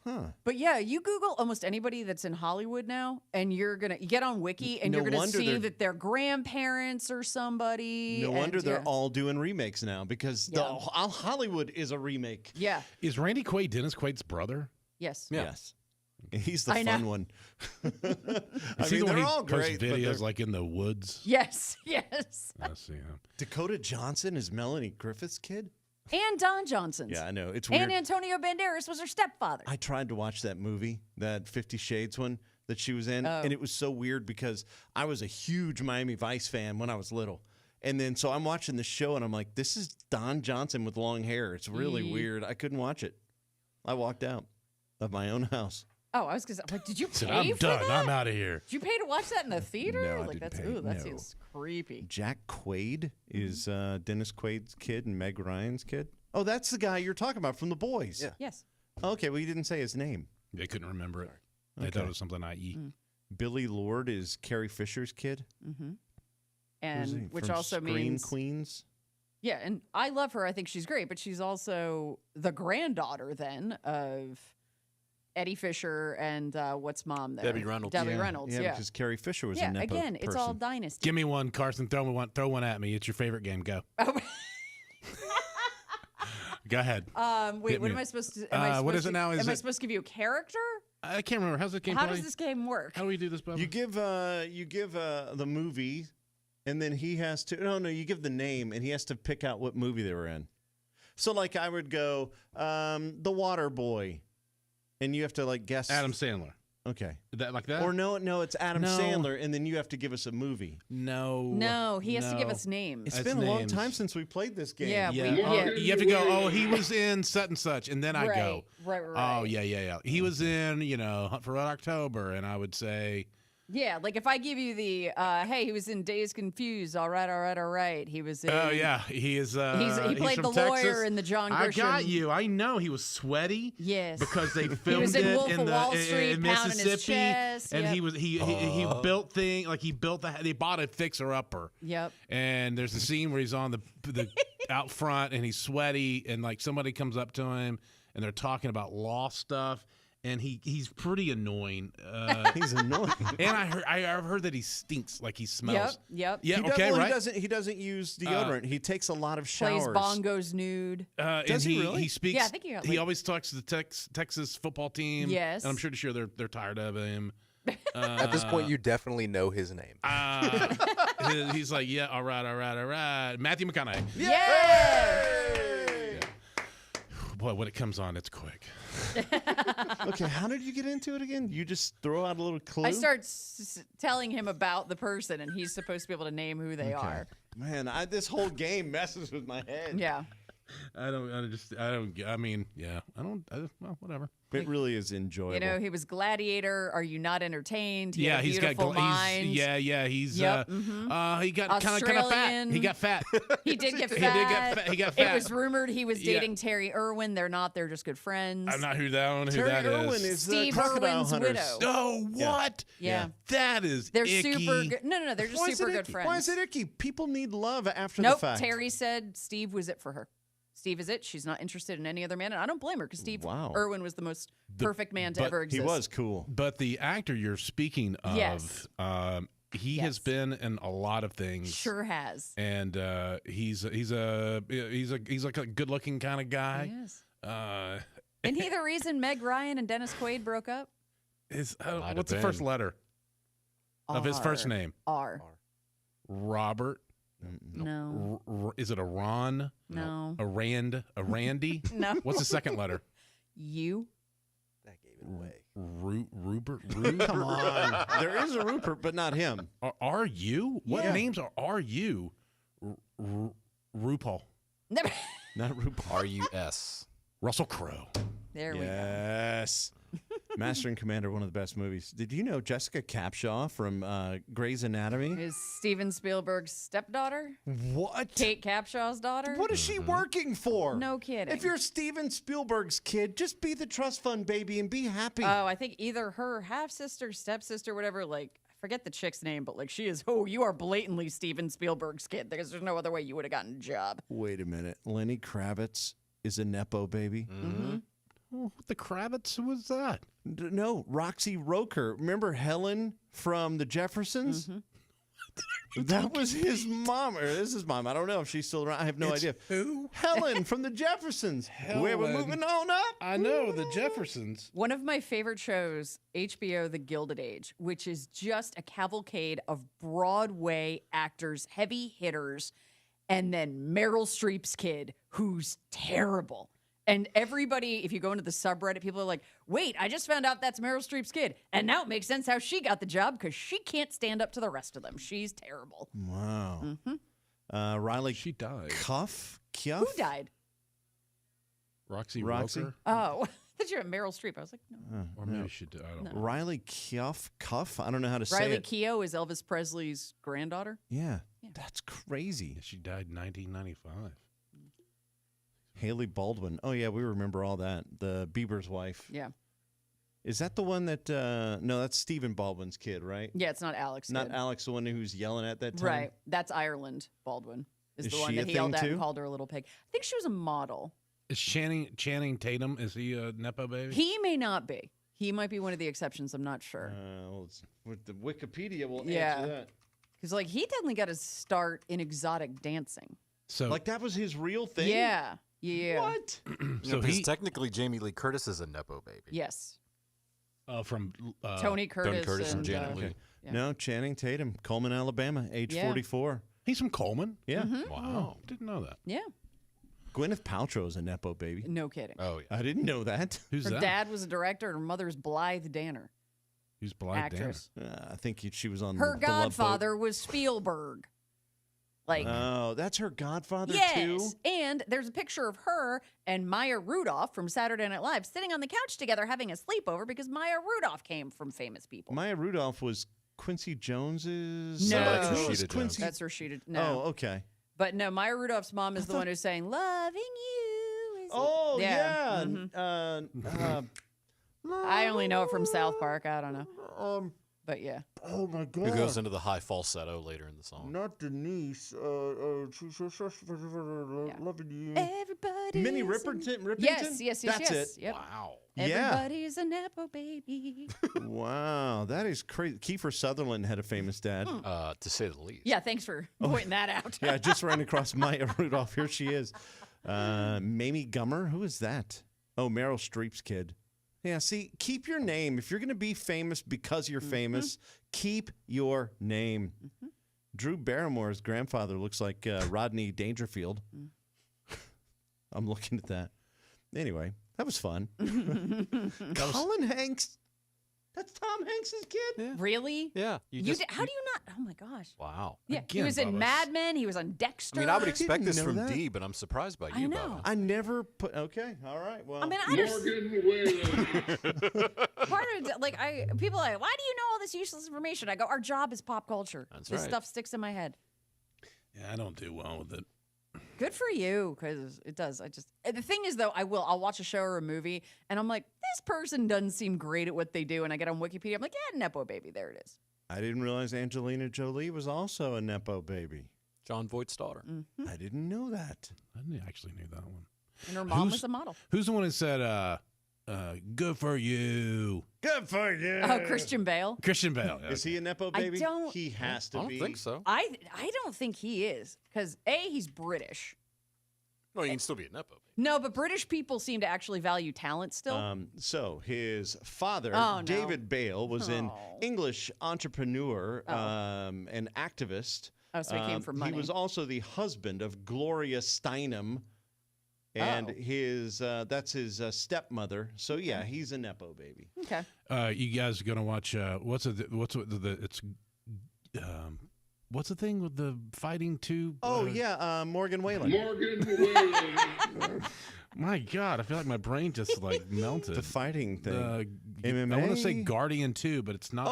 [SPEAKER 2] Huh.
[SPEAKER 5] But yeah, you Google almost anybody that's in Hollywood now, and you get on Wiki, and
[SPEAKER 2] No
[SPEAKER 5] you're going to
[SPEAKER 2] wonder
[SPEAKER 5] see
[SPEAKER 2] they're-
[SPEAKER 5] that their grandparents or somebody.
[SPEAKER 2] No
[SPEAKER 5] and
[SPEAKER 2] wonder they're
[SPEAKER 5] yeah.
[SPEAKER 2] all doing remakes now because
[SPEAKER 5] Yeah.
[SPEAKER 2] Hollywood is a remake.
[SPEAKER 5] Yeah.
[SPEAKER 4] Is Randy Quaid Dennis Quaid's brother?
[SPEAKER 5] Yes.
[SPEAKER 7] Yeah.
[SPEAKER 2] Yes. He's the
[SPEAKER 5] I know.
[SPEAKER 2] fun one. I
[SPEAKER 4] Is he
[SPEAKER 2] mean,
[SPEAKER 4] the one
[SPEAKER 2] they're
[SPEAKER 4] who
[SPEAKER 2] all
[SPEAKER 4] posts
[SPEAKER 2] great. but
[SPEAKER 4] videos
[SPEAKER 2] they're-
[SPEAKER 4] like in the woods?
[SPEAKER 5] Yes. Yes.
[SPEAKER 4] I see him.
[SPEAKER 2] Dakota Johnson is Melanie Griffith's kid?
[SPEAKER 5] And Don Johnson's.
[SPEAKER 2] Yeah, I know. It's weird.
[SPEAKER 5] And Antonio Banderas was her stepfather.
[SPEAKER 2] I tried to watch that movie, that 50 Shades one that she was in, and it was so weird because I was a huge Miami Vice fan when I was little. And then so I'm watching the show and I'm like, this is Don Johnson with long hair. It's really weird. I couldn't watch it. I walked out of my own house.
[SPEAKER 5] Oh, I was going to say, did you
[SPEAKER 4] Said,
[SPEAKER 5] pay
[SPEAKER 4] I'm
[SPEAKER 5] for
[SPEAKER 4] done.
[SPEAKER 5] that?
[SPEAKER 4] I'm out of here.
[SPEAKER 5] Did you pay to watch that in the theater?
[SPEAKER 2] No, I
[SPEAKER 5] like
[SPEAKER 2] didn't
[SPEAKER 5] that's
[SPEAKER 2] pay.
[SPEAKER 5] that
[SPEAKER 2] No.
[SPEAKER 5] seems creepy.
[SPEAKER 2] Jack Quaid is Dennis Quaid's kid and Meg Ryan's kid. Oh, that's the guy you're talking about from The Boys.
[SPEAKER 8] Yeah.
[SPEAKER 5] Yes.
[SPEAKER 2] Okay, well, you didn't say his name.
[SPEAKER 4] They couldn't remember it. They thought it was something I.E.
[SPEAKER 2] Billy Lord is Carrie Fisher's kid. Who's he?
[SPEAKER 5] And which
[SPEAKER 2] From
[SPEAKER 5] also
[SPEAKER 2] Scream
[SPEAKER 5] means
[SPEAKER 2] Queens.
[SPEAKER 5] yeah, and I love her. I think she's great, but she's also the granddaughter then of Eddie Fisher and what's mom there?
[SPEAKER 7] Debbie Reynolds.
[SPEAKER 5] Debbie Reynolds. Yeah.
[SPEAKER 2] because Carrie Fisher was
[SPEAKER 5] Yeah,
[SPEAKER 2] a Nepo
[SPEAKER 5] again, it's all
[SPEAKER 2] person.
[SPEAKER 5] dynasty.
[SPEAKER 4] Give me one, Carson. Throw one at me. It's your favorite game. Go.
[SPEAKER 5] Oh.
[SPEAKER 4] Go ahead.
[SPEAKER 5] Wait,
[SPEAKER 4] Hit
[SPEAKER 5] what
[SPEAKER 4] me.
[SPEAKER 5] am I supposed to?
[SPEAKER 4] What is it now? Is
[SPEAKER 5] am I
[SPEAKER 4] it-
[SPEAKER 5] supposed to give you a character?
[SPEAKER 4] I can't remember. How's this game
[SPEAKER 5] How
[SPEAKER 4] play?
[SPEAKER 5] does this game work?
[SPEAKER 4] How do we do this, Bubba?
[SPEAKER 2] You give the movie, and then he has to. No, you give the name, and he has to pick out what movie they were in. So, like, I would go, The Water Boy, and you have to like guess.
[SPEAKER 4] Adam Sandler.
[SPEAKER 2] Okay.
[SPEAKER 4] Is that like that?
[SPEAKER 2] Or no, it's Adam
[SPEAKER 4] No.
[SPEAKER 2] Sandler, and then you have to give us a movie.
[SPEAKER 5] No, he has to give
[SPEAKER 4] no.
[SPEAKER 5] us names.
[SPEAKER 2] It's
[SPEAKER 4] That's
[SPEAKER 2] been a long
[SPEAKER 4] names.
[SPEAKER 2] time since we played this game.
[SPEAKER 5] Yeah,
[SPEAKER 4] Yeah.
[SPEAKER 5] we-
[SPEAKER 4] Oh,
[SPEAKER 5] yeah.
[SPEAKER 4] you have to go, oh, he was in such and such, and then I go.
[SPEAKER 5] Right.
[SPEAKER 4] Oh, yeah. He was in, Hunt for Red October, and I would say,
[SPEAKER 5] Yeah, like if I give you the, hey, he was in Days Confused. All right. He was in.
[SPEAKER 4] oh, yeah, he is.
[SPEAKER 5] He played
[SPEAKER 4] from
[SPEAKER 5] the lawyer
[SPEAKER 4] Texas.
[SPEAKER 5] in the John
[SPEAKER 4] I got
[SPEAKER 5] Grisham-
[SPEAKER 4] you. I know he was sweaty.
[SPEAKER 5] Yes.
[SPEAKER 4] Because they filmed
[SPEAKER 5] was in
[SPEAKER 4] it
[SPEAKER 5] Wolf
[SPEAKER 4] in
[SPEAKER 5] of
[SPEAKER 4] the
[SPEAKER 5] Wall
[SPEAKER 4] in
[SPEAKER 5] Street, pounding his
[SPEAKER 4] Mississippi,
[SPEAKER 5] chest,
[SPEAKER 4] and
[SPEAKER 5] yep.
[SPEAKER 4] he was he built thing like he built they bought a fixer upper.
[SPEAKER 5] Yep.
[SPEAKER 4] And there's a scene where he's on the out front and he's sweaty and like somebody comes up to him and they're talking about law stuff and he's pretty annoying.
[SPEAKER 2] He's annoying.
[SPEAKER 4] And I've heard that he stinks, like he smells.
[SPEAKER 5] Yep.
[SPEAKER 4] Yeah.
[SPEAKER 2] He does-
[SPEAKER 4] Okay.
[SPEAKER 2] well,
[SPEAKER 4] Right.
[SPEAKER 2] He doesn't use deodorant. He takes a lot of
[SPEAKER 5] Plays
[SPEAKER 2] showers.
[SPEAKER 5] bongos nude.
[SPEAKER 4] And
[SPEAKER 2] Does he really?
[SPEAKER 4] He speaks.
[SPEAKER 5] Yeah, I think he got,
[SPEAKER 4] he
[SPEAKER 5] like-
[SPEAKER 4] always talks to the Texas football team.
[SPEAKER 5] Yes.
[SPEAKER 4] And I'm pretty sure they're tired of him.
[SPEAKER 8] At this point, you definitely know his name.
[SPEAKER 4] He's like, yeah, all right. Matthew McConaughey. Boy, when it comes on, it's quick.
[SPEAKER 2] Okay, how did you get into it again? You just throw out a little clue?
[SPEAKER 5] I start telling him about the person, and he's supposed to be able to name who they are.
[SPEAKER 2] Man, this whole game messes with my head.
[SPEAKER 5] Yeah.
[SPEAKER 4] Well, whatever.
[SPEAKER 2] It really is enjoyable.
[SPEAKER 5] You know, he was Gladiator. Are you not entertained? He
[SPEAKER 4] Yeah,
[SPEAKER 5] had a
[SPEAKER 4] he's got.
[SPEAKER 5] beautiful mind.
[SPEAKER 4] He's
[SPEAKER 5] Yep,
[SPEAKER 4] he got kind of fat.
[SPEAKER 5] Australian.
[SPEAKER 4] He got fat.
[SPEAKER 5] He did get
[SPEAKER 4] He
[SPEAKER 5] fat.
[SPEAKER 4] did get fat. He got
[SPEAKER 5] It
[SPEAKER 4] fat.
[SPEAKER 5] was rumored he was
[SPEAKER 4] Yeah.
[SPEAKER 5] dating Terry Irwin. They're not. They're just good friends.
[SPEAKER 4] I'm not who that
[SPEAKER 2] Terry
[SPEAKER 4] that
[SPEAKER 2] Irwin
[SPEAKER 4] is.
[SPEAKER 2] is
[SPEAKER 5] Steve
[SPEAKER 2] the Crocodile
[SPEAKER 5] Irwin's
[SPEAKER 2] Hunters.
[SPEAKER 5] widow.
[SPEAKER 4] Oh, what?
[SPEAKER 5] Yeah.
[SPEAKER 4] That is
[SPEAKER 5] They're
[SPEAKER 4] icky.
[SPEAKER 5] super good. No. They're just
[SPEAKER 2] Why is
[SPEAKER 5] super
[SPEAKER 2] it
[SPEAKER 5] good
[SPEAKER 2] icky?
[SPEAKER 5] friends.
[SPEAKER 2] Why is it icky? People need love after
[SPEAKER 5] Nope.
[SPEAKER 2] the fact.
[SPEAKER 5] Terry said Steve was it for her. Steve is it. She's not interested in any other man, and I don't blame her because Steve
[SPEAKER 2] Wow.
[SPEAKER 5] Irwin was the most perfect man to
[SPEAKER 4] but
[SPEAKER 5] ever
[SPEAKER 2] He
[SPEAKER 5] exist.
[SPEAKER 2] was cool.
[SPEAKER 4] But the actor you're speaking of,
[SPEAKER 5] Yes.
[SPEAKER 4] he
[SPEAKER 5] Yes.
[SPEAKER 4] has been in a lot of things.
[SPEAKER 5] Sure has.
[SPEAKER 4] And he's like a good looking kind of guy.
[SPEAKER 5] Yes.
[SPEAKER 4] Uh,
[SPEAKER 5] Isn't he the reason Meg Ryan and Dennis Quaid broke up?
[SPEAKER 7] Might
[SPEAKER 4] what's the
[SPEAKER 7] have
[SPEAKER 4] first
[SPEAKER 7] been.
[SPEAKER 4] letter of his first
[SPEAKER 5] R.
[SPEAKER 4] name?
[SPEAKER 5] R.
[SPEAKER 4] Robert.
[SPEAKER 5] No.
[SPEAKER 4] Is it a Ron?
[SPEAKER 5] No.
[SPEAKER 4] A Rand? A Randy?
[SPEAKER 5] No.
[SPEAKER 4] What's the second letter?
[SPEAKER 5] You.
[SPEAKER 8] That gave it away.
[SPEAKER 4] Rupert?
[SPEAKER 2] Come on. There is a Rupert, but not him.
[SPEAKER 4] Are you? What
[SPEAKER 2] Yeah.
[SPEAKER 4] names are you? RuPaul.
[SPEAKER 2] Not Rupert.
[SPEAKER 7] R-U-S.
[SPEAKER 4] Russell Crowe.
[SPEAKER 5] There we go.
[SPEAKER 2] Yes. Master and Commander, one of the best movies. Did you know Jessica Capshaw from Grey's Anatomy?
[SPEAKER 5] Is Steven Spielberg's stepdaughter?
[SPEAKER 2] What?
[SPEAKER 5] Kate Capshaw's daughter?
[SPEAKER 2] What is she working for?
[SPEAKER 5] No kidding.
[SPEAKER 2] If you're Steven Spielberg's kid, just be the trust fund baby and be happy.
[SPEAKER 5] Oh, I think either her half sister, stepsister, whatever. Like, I forget the chick's name, but like she is. Oh, you are blatantly Steven Spielberg's kid because there's no other way you would have gotten a job.
[SPEAKER 2] Wait a minute. Lenny Kravitz is a Nepo baby?
[SPEAKER 5] Mm-hmm.
[SPEAKER 4] Oh, what the Kravitz? Who was that?
[SPEAKER 2] No, Roxy Roker. Remember Helen from The Jeffersons? That was his mom, or this is mom. I don't know if she's still around. I have no idea.
[SPEAKER 4] Who?
[SPEAKER 2] Helen from the Jeffersons. We're
[SPEAKER 4] Helen.
[SPEAKER 2] moving on up.
[SPEAKER 4] I know the Jeffersons.
[SPEAKER 5] One of my favorite shows, HBO The Gilded Age, which is just a cavalcade of Broadway actors, heavy hitters, and then Meryl Streep's kid, who's terrible. And everybody, if you go into the subreddit, people are like, wait, I just found out that's Meryl Streep's kid. And now it makes sense how she got the job because she can't stand up to the rest of them. She's terrible.
[SPEAKER 2] Wow. Riley
[SPEAKER 4] She died.
[SPEAKER 2] Cuff?
[SPEAKER 5] Who died?
[SPEAKER 4] Roxy
[SPEAKER 2] Roxy?
[SPEAKER 4] Roker?
[SPEAKER 5] Oh, I thought you were Meryl Streep. I was like, no.
[SPEAKER 4] Or maybe she did. I don't know.
[SPEAKER 2] Riley Cuff? I don't know how to say
[SPEAKER 5] Riley
[SPEAKER 2] it.
[SPEAKER 5] Keough is Elvis Presley's granddaughter.
[SPEAKER 2] Yeah. That's crazy.
[SPEAKER 4] She died in 1995.
[SPEAKER 2] Haley Baldwin. Oh, yeah, we remember all that. The Bieber's wife.
[SPEAKER 5] Yeah.
[SPEAKER 2] Is that the one that, no, that's Stephen Baldwin's kid, right?
[SPEAKER 5] Yeah, it's not Alex.
[SPEAKER 2] Not
[SPEAKER 5] kid.
[SPEAKER 2] Alex, the one who's yelling at that time?
[SPEAKER 5] Right. That's Ireland Baldwin. Is the
[SPEAKER 2] Is
[SPEAKER 5] one
[SPEAKER 2] she
[SPEAKER 5] that
[SPEAKER 2] a
[SPEAKER 5] he yelled
[SPEAKER 2] thing
[SPEAKER 5] at and
[SPEAKER 2] too?
[SPEAKER 5] called her a little pig. I think she was a model.
[SPEAKER 4] Is Channing Tatum, is he a Nepo baby?
[SPEAKER 5] He may not be. He might be one of the exceptions. I'm not sure.
[SPEAKER 2] Well, with the Wikipedia will
[SPEAKER 5] Yeah.
[SPEAKER 2] answer that.
[SPEAKER 5] Because, like, he definitely got his start in exotic dancing.
[SPEAKER 4] So,
[SPEAKER 2] Like, that was his real thing?
[SPEAKER 5] Yeah. Yeah.
[SPEAKER 2] What?
[SPEAKER 4] so
[SPEAKER 7] because
[SPEAKER 4] he
[SPEAKER 7] technically Jamie Lee Curtis is a Nepo baby.
[SPEAKER 5] Yes.
[SPEAKER 4] from
[SPEAKER 5] Tony Curtis.
[SPEAKER 7] Curtis and Janet
[SPEAKER 5] uh,
[SPEAKER 7] Leigh.
[SPEAKER 5] Yeah.
[SPEAKER 2] No, Channing Tatum, Coleman, Alabama, age
[SPEAKER 5] Yeah.
[SPEAKER 2] 44.
[SPEAKER 4] He's from Coleman.
[SPEAKER 2] Yeah.
[SPEAKER 4] Wow, didn't know that.
[SPEAKER 5] Yeah.
[SPEAKER 2] Gwyneth Paltrow is a Nepo baby.
[SPEAKER 5] No kidding.
[SPEAKER 7] Oh yeah.
[SPEAKER 2] I didn't know that.
[SPEAKER 4] Who's
[SPEAKER 5] Her
[SPEAKER 4] that?
[SPEAKER 5] dad was a director, and her mother's Blythe Danner,
[SPEAKER 4] Who's Blythe Danner?
[SPEAKER 5] actress.
[SPEAKER 2] I think she was on
[SPEAKER 5] Her
[SPEAKER 2] the Love Boat.
[SPEAKER 5] godfather was Spielberg. Like,
[SPEAKER 2] Oh, that's her godfather
[SPEAKER 5] yes.
[SPEAKER 2] too?
[SPEAKER 5] And there's a picture of her and Maya Rudolph from Saturday Night Live sitting on the couch together having a sleepover because Maya Rudolph came from famous people.
[SPEAKER 2] Maya Rudolph was Quincy Jones's.
[SPEAKER 5] No.
[SPEAKER 7] that's
[SPEAKER 2] who was
[SPEAKER 7] Rashida Jones.
[SPEAKER 2] Quincy?
[SPEAKER 5] That's Rashida. No.
[SPEAKER 2] Oh, okay.
[SPEAKER 5] But no, Maya Rudolph's mom is the one who's saying, loving you. Is
[SPEAKER 2] Oh, yeah.
[SPEAKER 5] mhm. I only know it from South Park. I don't know. But yeah.
[SPEAKER 2] Oh, my God.
[SPEAKER 7] Who goes into the high falsetto later in the song?
[SPEAKER 2] Not Denise. Loving you.
[SPEAKER 5] Everybody.
[SPEAKER 2] Minnie Ripperton?
[SPEAKER 5] Yes.
[SPEAKER 2] That's it.
[SPEAKER 5] Yep.
[SPEAKER 7] Wow.
[SPEAKER 2] Yeah.
[SPEAKER 5] Everybody's a Nepo baby.
[SPEAKER 2] Wow, that is crazy. Kiefer Sutherland had a famous dad.
[SPEAKER 7] To say the least.
[SPEAKER 5] Yeah, thanks for pointing that out.
[SPEAKER 2] Yeah, I just ran across Maya Rudolph. Here she is. Mamie Gummer. Who is that? Oh, Meryl Streep's kid. Yeah, see, keep your name. If you're going to be famous because you're famous, keep your name. Drew Barrymore's grandfather looks like Rodney Dangerfield. I'm looking at that. Anyway, that was fun. Colin Hanks. That's Tom Hanks' kid?
[SPEAKER 5] Really?
[SPEAKER 7] Yeah.
[SPEAKER 5] How do you not? Oh my gosh.
[SPEAKER 7] Wow.
[SPEAKER 5] Yeah, he
[SPEAKER 4] Again,
[SPEAKER 5] was in
[SPEAKER 4] Bubba.
[SPEAKER 5] Mad Men. He was on Dexter.
[SPEAKER 7] I mean, I would expect this
[SPEAKER 2] know
[SPEAKER 7] from
[SPEAKER 2] that.
[SPEAKER 7] D, but I'm surprised by you,
[SPEAKER 5] I know.
[SPEAKER 7] Bubba.
[SPEAKER 2] I never put. Okay, all right. Well,
[SPEAKER 5] I mean, I just
[SPEAKER 6] Morgan Whalen.
[SPEAKER 5] part of it, like people are like, why do you know all this useless information? I go, our job is pop culture.
[SPEAKER 7] That's
[SPEAKER 5] This
[SPEAKER 7] right.
[SPEAKER 5] stuff sticks in my head.
[SPEAKER 4] Yeah, I don't do well with it.
[SPEAKER 5] Good for you, because it does. The thing is, though, I'll watch a show or a movie, and I'm like, this person doesn't seem great at what they do, and I get on Wikipedia, I'm like, yeah, Nepo baby, there it is.
[SPEAKER 2] I didn't realize Angelina Jolie was also a Nepo baby.
[SPEAKER 7] John Voight's daughter.
[SPEAKER 2] I didn't know that.
[SPEAKER 4] Actually knew that one.
[SPEAKER 5] And her mom
[SPEAKER 4] Who's-
[SPEAKER 5] was a model.
[SPEAKER 4] Who's the one that said, good for you?
[SPEAKER 2] Good for you.
[SPEAKER 5] Oh, Christian Bale.
[SPEAKER 4] Christian Bale. Yeah.
[SPEAKER 2] Is he a Nepo
[SPEAKER 5] I
[SPEAKER 2] baby?
[SPEAKER 5] don't-
[SPEAKER 2] He has to
[SPEAKER 7] I don't
[SPEAKER 2] be.
[SPEAKER 7] think so.
[SPEAKER 5] I don't think he is, because he's British.
[SPEAKER 7] No, you can still be a Nepo baby.
[SPEAKER 5] No, but British people seem to actually value talent still.
[SPEAKER 2] So his father,
[SPEAKER 5] Oh, no.
[SPEAKER 2] David Bale, was an
[SPEAKER 5] Oh.
[SPEAKER 2] English entrepreneur, an activist.
[SPEAKER 5] Oh, so he came from money.
[SPEAKER 2] He was also the husband of Gloria Steinem, and
[SPEAKER 5] Oh.
[SPEAKER 2] his that's his stepmother. So yeah, he's a Nepo baby.
[SPEAKER 5] Okay.
[SPEAKER 4] You guys are gonna watch? What's the thing with the fighting tube?
[SPEAKER 2] Oh yeah, Morgan Whalen.
[SPEAKER 6] Morgan Whalen.
[SPEAKER 4] My God, I feel like my brain just like melted.
[SPEAKER 2] The fighting thing.
[SPEAKER 4] I want to say
[SPEAKER 2] MMA?
[SPEAKER 4] Guardian 2, but it's not.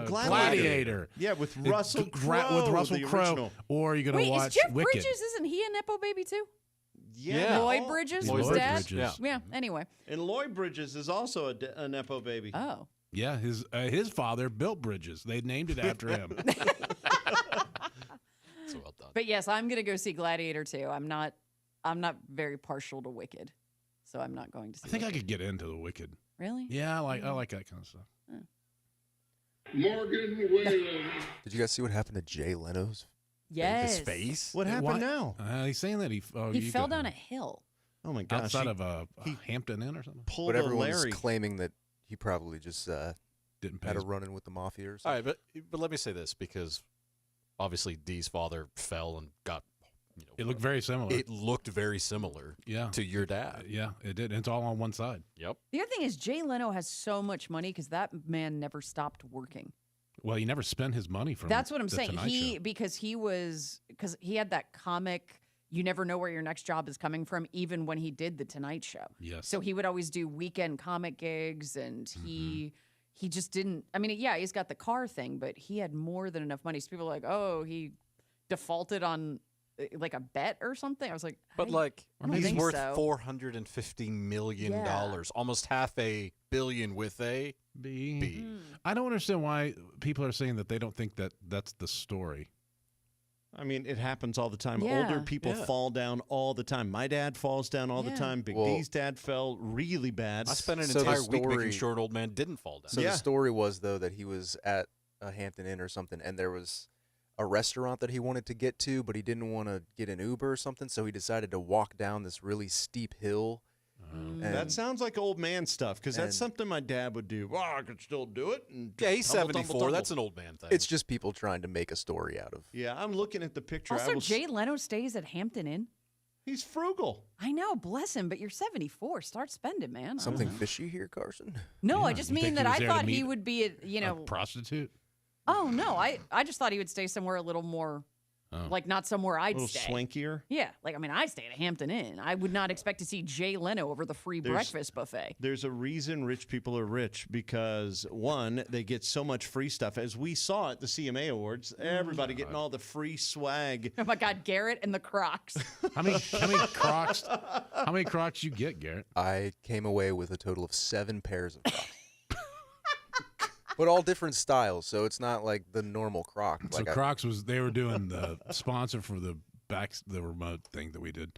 [SPEAKER 2] Gladiator.
[SPEAKER 4] Gladiator.
[SPEAKER 2] Yeah, with
[SPEAKER 4] It-
[SPEAKER 2] Russell
[SPEAKER 4] Gra-
[SPEAKER 2] Crowe.
[SPEAKER 4] with Russell
[SPEAKER 2] the
[SPEAKER 4] Crowe,
[SPEAKER 2] original.
[SPEAKER 4] or you're gonna
[SPEAKER 5] Wait,
[SPEAKER 4] watch
[SPEAKER 5] is Jeff
[SPEAKER 4] Wicked.
[SPEAKER 5] Bridges, isn't he a Nepo baby too?
[SPEAKER 2] Yeah.
[SPEAKER 5] Lloyd
[SPEAKER 2] oh,
[SPEAKER 5] Bridges?
[SPEAKER 7] Lloyd
[SPEAKER 5] his
[SPEAKER 7] Bridges,
[SPEAKER 5] dad?
[SPEAKER 7] yeah.
[SPEAKER 5] Yeah, anyway.
[SPEAKER 2] And Lloyd Bridges is also a Nepo baby.
[SPEAKER 5] Oh.
[SPEAKER 4] Yeah, his father built bridges. They named it after him.
[SPEAKER 7] So well done.
[SPEAKER 5] But yes, I'm going to go see Gladiator too. I'm not very partial to Wicked. So I'm not going to see
[SPEAKER 4] I think I
[SPEAKER 5] Wicked.
[SPEAKER 4] could get into the Wicked.
[SPEAKER 5] Really?
[SPEAKER 4] Yeah, I like that kind of stuff.
[SPEAKER 6] Morgan Whalen.
[SPEAKER 8] Did you guys see what happened to Jay Leno's
[SPEAKER 5] Yes.
[SPEAKER 7] His face.
[SPEAKER 2] What happened
[SPEAKER 4] Why-
[SPEAKER 2] now?
[SPEAKER 4] He's saying that he
[SPEAKER 5] He fell down a hill.
[SPEAKER 2] Oh my gosh!
[SPEAKER 4] outside
[SPEAKER 2] he
[SPEAKER 4] of a Hampton Inn or something.
[SPEAKER 2] pulled
[SPEAKER 8] But
[SPEAKER 2] a
[SPEAKER 8] everyone's
[SPEAKER 2] Larry.
[SPEAKER 8] claiming that he probably just
[SPEAKER 4] Didn't pay.
[SPEAKER 8] had a
[SPEAKER 4] His,
[SPEAKER 8] run-in with the mafia or
[SPEAKER 7] All
[SPEAKER 8] something.
[SPEAKER 7] right, but let me say this because obviously Dee's father fell and got.
[SPEAKER 4] it looked very similar.
[SPEAKER 7] It looked very similar
[SPEAKER 4] yeah,
[SPEAKER 7] to your dad.
[SPEAKER 4] yeah, it did. It's all on one side.
[SPEAKER 7] Yep.
[SPEAKER 5] The other thing is Jay Leno has so much money because that man never stopped working.
[SPEAKER 4] Well, he never spent his money from.
[SPEAKER 5] That's what I'm
[SPEAKER 4] the
[SPEAKER 5] saying.
[SPEAKER 4] Tonight Show.
[SPEAKER 5] Because he had that comic. You never know where your next job is coming from, even when he did the Tonight Show.
[SPEAKER 4] Yes.
[SPEAKER 5] So he would always do weekend comic gigs, and he just didn't. I mean, yeah, he's got the car thing, but he had more than enough money. So people are like, oh, he defaulted on like a bet or something. I was like,
[SPEAKER 7] But
[SPEAKER 5] I-
[SPEAKER 7] like
[SPEAKER 5] I don't
[SPEAKER 7] he's
[SPEAKER 5] think
[SPEAKER 7] worth
[SPEAKER 5] so.
[SPEAKER 7] $450 million,
[SPEAKER 5] Yeah.
[SPEAKER 7] almost $500 million with a
[SPEAKER 4] B.
[SPEAKER 7] B.
[SPEAKER 4] I don't understand why people are saying that they don't think that that's the story.
[SPEAKER 2] I mean, it happens all the time.
[SPEAKER 5] Yeah.
[SPEAKER 2] Older people
[SPEAKER 7] Yeah.
[SPEAKER 2] fall down all the time. My dad falls down all the
[SPEAKER 5] Yeah.
[SPEAKER 2] time. Big
[SPEAKER 8] Well-
[SPEAKER 2] D's dad fell really bad.
[SPEAKER 7] I spent an
[SPEAKER 8] So the
[SPEAKER 7] entire week making
[SPEAKER 8] story-
[SPEAKER 7] sure an old man didn't fall down.
[SPEAKER 8] So
[SPEAKER 2] Yeah.
[SPEAKER 8] the story was though that he was at a Hampton Inn or something, and there was a restaurant that he wanted to get to, but he didn't want to get an Uber or something, so he decided to walk down this really steep hill.
[SPEAKER 5] Mm.
[SPEAKER 8] And
[SPEAKER 2] That sounds like old man stuff because that's
[SPEAKER 8] and-
[SPEAKER 2] something my dad would do. Well, I could still do it. And
[SPEAKER 7] Yeah, he's
[SPEAKER 2] tumble,
[SPEAKER 7] 74.
[SPEAKER 2] tumble,
[SPEAKER 7] That's
[SPEAKER 2] tumble.
[SPEAKER 7] an old man thing.
[SPEAKER 8] it's just people trying to make a story out of.
[SPEAKER 2] Yeah, I'm looking at the picture. I
[SPEAKER 5] Also,
[SPEAKER 2] will
[SPEAKER 5] Jay Leno stays at Hampton Inn.
[SPEAKER 2] He's frugal.
[SPEAKER 5] I know, bless him, but you're 74. Start spending, man. I don't
[SPEAKER 8] Something
[SPEAKER 5] know.
[SPEAKER 8] fishy here, Carson?
[SPEAKER 5] No, I
[SPEAKER 4] Yeah,
[SPEAKER 5] just
[SPEAKER 4] you
[SPEAKER 5] mean
[SPEAKER 4] think
[SPEAKER 5] that
[SPEAKER 4] he was
[SPEAKER 5] I
[SPEAKER 4] there to
[SPEAKER 5] thought he
[SPEAKER 4] meet
[SPEAKER 5] would be,
[SPEAKER 4] A prostitute.
[SPEAKER 5] Oh no, I just thought he would stay somewhere a little more,
[SPEAKER 4] Oh.
[SPEAKER 5] like not somewhere
[SPEAKER 2] A
[SPEAKER 5] I'd
[SPEAKER 2] little
[SPEAKER 5] stay.
[SPEAKER 2] swankier.
[SPEAKER 5] Yeah, like I mean, I stay at a Hampton Inn. I would not expect to see Jay Leno over the free
[SPEAKER 2] There's-
[SPEAKER 5] breakfast buffet.
[SPEAKER 2] There's a reason rich people are rich because one, they get so much free stuff. As we saw at the CMA Awards, everybody getting all the free swag.
[SPEAKER 5] Oh my God, Garrett and the Crocs.
[SPEAKER 4] How many Crocs? How many Crocs you get, Garrett?
[SPEAKER 8] I came away with a total of 7 pairs of Crocs. But all different styles, so it's not like the normal Croc.
[SPEAKER 4] So
[SPEAKER 8] Like
[SPEAKER 4] Crocs they were doing the sponsor for the remote thing that we did,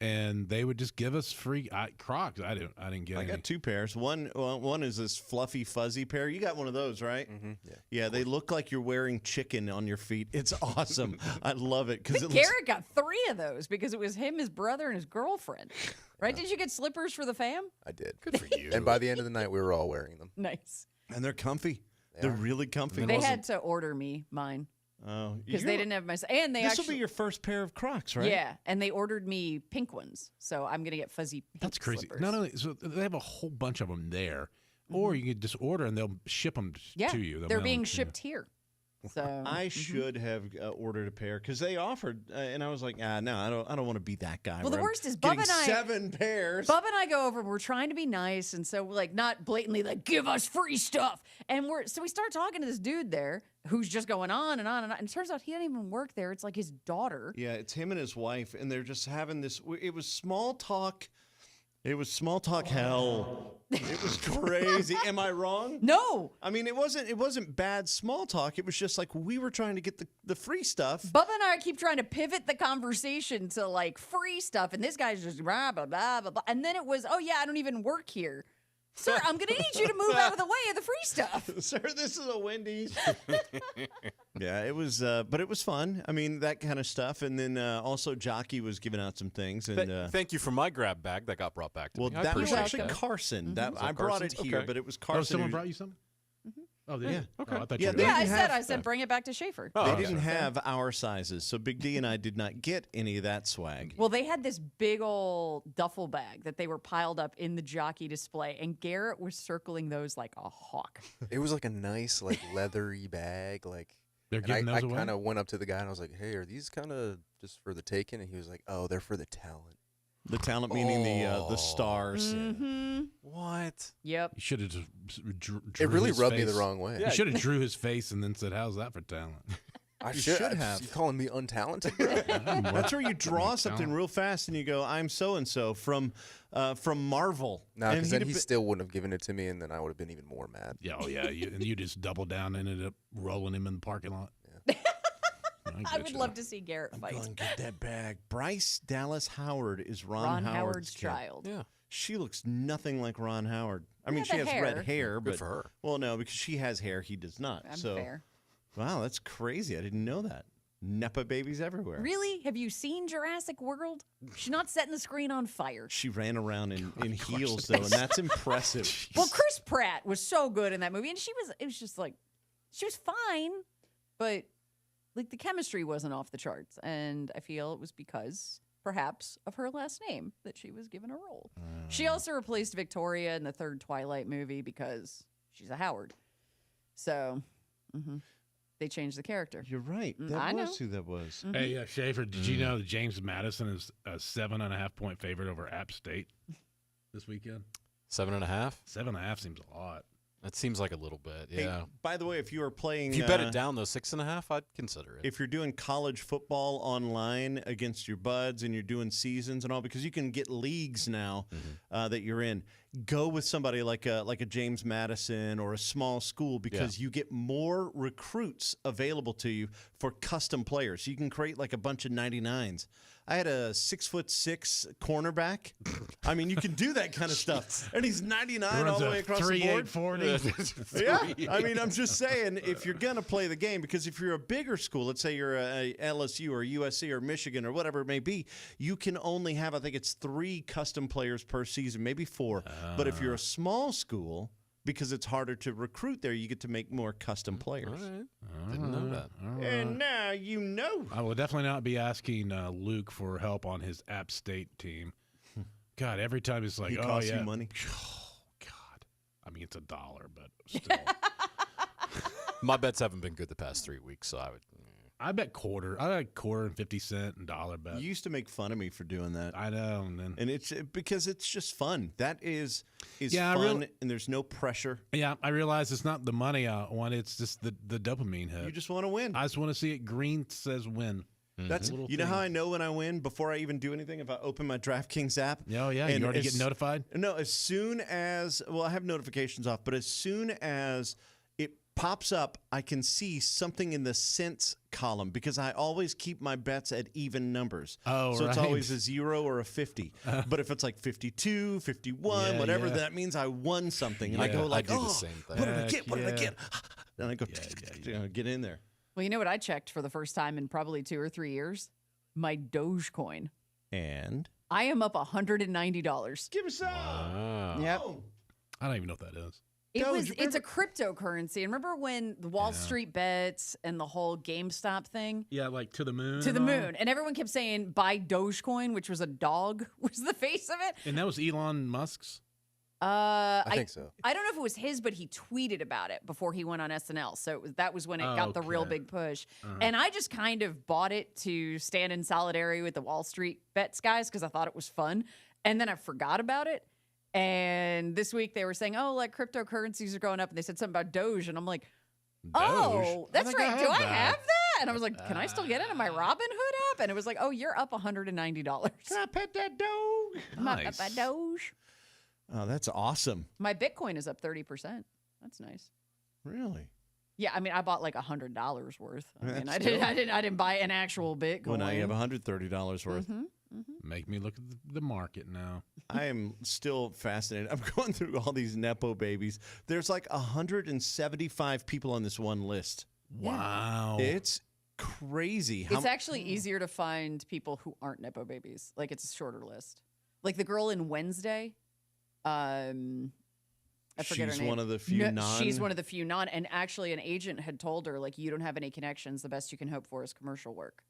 [SPEAKER 4] and they would just give us free Crocs. I didn't get
[SPEAKER 2] I
[SPEAKER 4] any.
[SPEAKER 2] got 2 pairs. One is this fluffy, fuzzy pair. You got one of those, right?
[SPEAKER 8] yeah.
[SPEAKER 2] Yeah, they look like you're wearing chicken on your feet. It's awesome. I love it
[SPEAKER 5] I
[SPEAKER 2] because
[SPEAKER 5] think
[SPEAKER 2] it looks.
[SPEAKER 5] Garrett got 3 of those because it was him, his brother, and his girlfriend. Right? Did you get slippers for the fam?
[SPEAKER 8] I did.
[SPEAKER 7] Good for you.
[SPEAKER 8] And by the end of the night, we were all wearing them.
[SPEAKER 5] Nice.
[SPEAKER 2] And they're comfy.
[SPEAKER 8] They
[SPEAKER 2] They're
[SPEAKER 8] are.
[SPEAKER 2] really comfy.
[SPEAKER 5] They had to order me mine
[SPEAKER 2] Oh,
[SPEAKER 5] because they didn't have my. And they
[SPEAKER 2] This will
[SPEAKER 5] actually.
[SPEAKER 2] be your first pair of Crocs, right?
[SPEAKER 5] Yeah, and they ordered me pink ones, so I'm gonna get fuzzy. Pink
[SPEAKER 4] That's crazy.
[SPEAKER 5] Slippers.
[SPEAKER 4] Not only so they have a whole bunch of them there, or you could just order and they'll ship them
[SPEAKER 5] Yeah,
[SPEAKER 4] to you. They'll
[SPEAKER 5] they're
[SPEAKER 4] mail
[SPEAKER 5] being
[SPEAKER 4] them to you.
[SPEAKER 5] shipped here. So
[SPEAKER 2] I should have ordered a pair because they offered, and I was like, no, I don't want to be that guy.
[SPEAKER 5] Well, the
[SPEAKER 2] where I'm
[SPEAKER 5] worst is Bubba
[SPEAKER 2] getting
[SPEAKER 5] and I-
[SPEAKER 2] 7 pairs.
[SPEAKER 5] Bubba and I go over and we're trying to be nice, and so we're like not blatantly like give us free stuff, and we start talking to this dude there who's just going on and on and on, and it turns out he doesn't even work there. It's like his daughter.
[SPEAKER 2] Yeah, it's him and his wife, and they're just having this. It was small talk. It was small talk hell. It was crazy. Am I wrong?
[SPEAKER 5] No,
[SPEAKER 2] I mean, it wasn't bad small talk. It was just like we were trying to get the free stuff.
[SPEAKER 5] Bubba and I keep trying to pivot the conversation to like free stuff, and this guy's just blah blah blah blah blah, and then it was, oh yeah, I don't even work here. Sir, I'm going to need you to move out of the way of the free stuff.
[SPEAKER 2] Sir, this is a Wendy's. Yeah, it was, but it was fun. I mean, that kind of stuff. And then also Jockey was giving out some things. And
[SPEAKER 7] Thank you for my grab bag that got brought back to
[SPEAKER 2] well,
[SPEAKER 7] me. I
[SPEAKER 2] that was
[SPEAKER 7] appreciate
[SPEAKER 2] actually
[SPEAKER 7] that.
[SPEAKER 2] Carson. That
[SPEAKER 7] So
[SPEAKER 2] I brought it
[SPEAKER 7] Carson's?
[SPEAKER 2] here,
[SPEAKER 7] Okay.
[SPEAKER 2] but it was
[SPEAKER 4] Oh,
[SPEAKER 2] Carson.
[SPEAKER 4] someone
[SPEAKER 2] who-
[SPEAKER 4] brought you something? Oh, they
[SPEAKER 2] Yeah.
[SPEAKER 4] did.
[SPEAKER 7] Okay.
[SPEAKER 4] Oh, I thought
[SPEAKER 2] Yeah,
[SPEAKER 4] you
[SPEAKER 2] they
[SPEAKER 4] were
[SPEAKER 5] Yeah, I
[SPEAKER 2] didn't
[SPEAKER 5] said,
[SPEAKER 2] have-
[SPEAKER 5] I said, bring it back to Schaefer.
[SPEAKER 7] Oh,
[SPEAKER 2] They
[SPEAKER 7] okay.
[SPEAKER 2] didn't have our sizes, so Big D and I did not get any of that swag.
[SPEAKER 5] Well, they had this big old duffel bag that they were piled up in the Jockey display, and Garrett was circling those like a hawk.
[SPEAKER 8] It was like a nice, like leathery bag. Like
[SPEAKER 4] They're
[SPEAKER 8] and
[SPEAKER 4] giving
[SPEAKER 8] I
[SPEAKER 4] those away.
[SPEAKER 8] kind of went up to the guy and I was like, "Hey, are these kind of just for the taking?" And he was like, "Oh, they're for the talent."
[SPEAKER 2] The talent meaning the stars.
[SPEAKER 5] Mm-hmm.
[SPEAKER 7] What?
[SPEAKER 5] Yep.
[SPEAKER 4] You should have just drew
[SPEAKER 8] It really
[SPEAKER 4] his
[SPEAKER 8] rubbed me
[SPEAKER 4] face.
[SPEAKER 8] the wrong way.
[SPEAKER 4] You should have drew his face and then said, "How's that for talent?"
[SPEAKER 8] I
[SPEAKER 2] You
[SPEAKER 8] should
[SPEAKER 2] should have.
[SPEAKER 8] You calling me untalented?
[SPEAKER 2] That's where you draw something real fast and you go, "I'm so and so from Marvel."
[SPEAKER 8] No,
[SPEAKER 2] And
[SPEAKER 8] because
[SPEAKER 2] he'd
[SPEAKER 8] then
[SPEAKER 2] have
[SPEAKER 8] he
[SPEAKER 2] been-
[SPEAKER 8] still wouldn't have given it to me, and then I would have been even more mad.
[SPEAKER 4] Yeah, oh yeah, and you just doubled down and ended up rolling him in the parking lot.
[SPEAKER 5] I would love to see Garrett fight.
[SPEAKER 2] Go and get that bag. Bryce Dallas Howard is Ron
[SPEAKER 5] Howard's
[SPEAKER 2] kid.
[SPEAKER 5] child.
[SPEAKER 7] Yeah.
[SPEAKER 2] She looks nothing like Ron Howard. I mean,
[SPEAKER 5] Yeah,
[SPEAKER 2] she
[SPEAKER 5] the
[SPEAKER 2] has
[SPEAKER 5] hair.
[SPEAKER 2] red hair,
[SPEAKER 7] Good
[SPEAKER 2] but
[SPEAKER 7] for her.
[SPEAKER 2] well, no, because she has hair, he does not.
[SPEAKER 5] I'm
[SPEAKER 2] so,
[SPEAKER 5] fair.
[SPEAKER 2] wow, that's crazy. I didn't know that. Nepa babies everywhere.
[SPEAKER 5] Really? Have you seen Jurassic World? She's not setting the screen on fire.
[SPEAKER 2] She ran around in heels, though, and that's impressive.
[SPEAKER 5] Well, Chris Pratt was so good in that movie, and it was just like, she was fine, but like the chemistry wasn't off the charts. And I feel it was because, perhaps, of her last name that she was given a role. She also replaced Victoria in the third Twilight movie because she's a Howard. So, they changed the character.
[SPEAKER 2] You're right. That
[SPEAKER 5] I
[SPEAKER 2] was
[SPEAKER 5] know.
[SPEAKER 2] who that was.
[SPEAKER 4] Hey, Schaefer, did you know that James Madison is a 7.5 point favorite over App State this weekend?
[SPEAKER 7] 7.5.
[SPEAKER 4] 7.5 seems a lot.
[SPEAKER 7] That seems like a little bit.
[SPEAKER 2] Hey,
[SPEAKER 7] Yeah.
[SPEAKER 2] by the way, if you are playing,
[SPEAKER 7] If you bet it down though, 6.5, I'd consider it.
[SPEAKER 2] if you're doing college football online against your buds and you're doing seasons and all, because you can get leagues now that you're in, go with somebody like a James Madison or a small school because you get more recruits available to you for custom players. You can create like a bunch of 99s. I had a 6'6" cornerback. I mean, you can do that kind of stuff, and he's 99 all the way across the board.
[SPEAKER 4] 3.840.
[SPEAKER 2] Yeah, I mean, I'm just saying, if you're going to play the game, because if you're a bigger school, let's say you're a LSU or USC or Michigan or whatever it may be, you can only have, I think it's 3 custom players per season, maybe 4. But if you're a small school, because it's harder to recruit there, you get to make more custom players.
[SPEAKER 7] All right. Didn't know that.
[SPEAKER 2] And now you know.
[SPEAKER 4] I will definitely not be asking Luke for help on his App State team. God, every time it's like,
[SPEAKER 2] He
[SPEAKER 4] oh,
[SPEAKER 2] costs
[SPEAKER 4] yeah.
[SPEAKER 2] you money.
[SPEAKER 4] Oh, God. I mean, it's $1, but still.
[SPEAKER 7] My bets haven't been good the past 3 weeks, so I would.
[SPEAKER 4] I bet quarter. I like quarter and 50 cent and dollar bet.
[SPEAKER 2] You used to make fun of me for doing that.
[SPEAKER 4] I know. And then,
[SPEAKER 2] And it's because it's just fun. That is
[SPEAKER 4] Yeah, I
[SPEAKER 2] fun,
[SPEAKER 4] really-
[SPEAKER 2] and there's no pressure.
[SPEAKER 4] yeah, I realize it's not the money I want. It's just the dopamine hit.
[SPEAKER 2] You just want to win.
[SPEAKER 4] I just want to see it green says win.
[SPEAKER 2] That's
[SPEAKER 4] Little
[SPEAKER 2] you know how
[SPEAKER 4] thing.
[SPEAKER 2] I know when I win before I even do anything? If I open my DraftKings app.
[SPEAKER 4] Oh, yeah.
[SPEAKER 2] and
[SPEAKER 4] You already
[SPEAKER 2] as-
[SPEAKER 4] get notified?
[SPEAKER 2] No, as soon as I have notifications off, but as soon as it pops up, I can see something in the cents column because I always keep my bets at even numbers.
[SPEAKER 4] Oh,
[SPEAKER 2] so it's
[SPEAKER 4] right.
[SPEAKER 2] always a 0 or a 50. But if it's like 52, 51,
[SPEAKER 4] Yeah,
[SPEAKER 2] whatever,
[SPEAKER 4] yeah.
[SPEAKER 2] that means I won something. And I
[SPEAKER 4] Yeah,
[SPEAKER 2] go
[SPEAKER 7] I
[SPEAKER 2] like,
[SPEAKER 7] do the
[SPEAKER 2] oh,
[SPEAKER 7] same thing.
[SPEAKER 2] what did I
[SPEAKER 4] Heck
[SPEAKER 2] get? What did I
[SPEAKER 4] yeah.
[SPEAKER 2] get? And I go, get in there.
[SPEAKER 5] Well, you know what I checked for the first time in probably 2 or 3 years? My Dogecoin.
[SPEAKER 2] And
[SPEAKER 5] I am up $190.
[SPEAKER 2] give us some.
[SPEAKER 7] Wow.
[SPEAKER 5] Yep.
[SPEAKER 4] I don't even know what that is.
[SPEAKER 5] It's a cryptocurrency. And remember when the Wall Street bets and the whole GameStop thing?
[SPEAKER 4] Yeah, like to the moon.
[SPEAKER 5] To the
[SPEAKER 4] and all?
[SPEAKER 5] moon. And everyone kept saying buy Dogecoin, which was a dog, was the face of it.
[SPEAKER 4] And that was Elon Musk's?
[SPEAKER 5] I
[SPEAKER 8] think so.
[SPEAKER 5] I don't know if it was his, but he tweeted about it before he went on SNL. So that was when it got the real
[SPEAKER 4] Okay.
[SPEAKER 5] big push. And I just kind of bought it to stand in solidarity with the Wall Street bets guys because I thought it was fun. And then I forgot about it. And this week they were saying, oh, like cryptocurrencies are going up. And they said something about Doge. And I'm like, oh, that's
[SPEAKER 4] think I
[SPEAKER 5] right. Do
[SPEAKER 4] have
[SPEAKER 5] I
[SPEAKER 4] that.
[SPEAKER 5] have that? And I was like, can I still get it in my Robinhood app? And it was like, oh, you're up $190.
[SPEAKER 2] I pet that dog.
[SPEAKER 5] My
[SPEAKER 4] Nice.
[SPEAKER 5] Doge.
[SPEAKER 2] Oh, that's awesome.
[SPEAKER 5] My Bitcoin is up 30%. That's nice.
[SPEAKER 2] Really?
[SPEAKER 5] Yeah, I mean, I bought like $100 worth. I mean,
[SPEAKER 2] That's
[SPEAKER 5] I didn't buy an actual Bitcoin.
[SPEAKER 2] Well, now you have $130 worth.
[SPEAKER 4] Make me look at the market now.
[SPEAKER 2] I am still fascinated. I'm going through all these Nepo babies. There's like 175 people on this one list.
[SPEAKER 4] Wow.
[SPEAKER 2] It's crazy.
[SPEAKER 5] It's actually easier to find people who aren't Nepo babies. Like, it's a shorter list. Like the girl in Wednesday. I forget her
[SPEAKER 2] She's
[SPEAKER 5] name.
[SPEAKER 2] one of the few
[SPEAKER 5] She's one of the few non. And actually, an agent had told her, like, you don't have any connections. The best you can hope for is commercial work.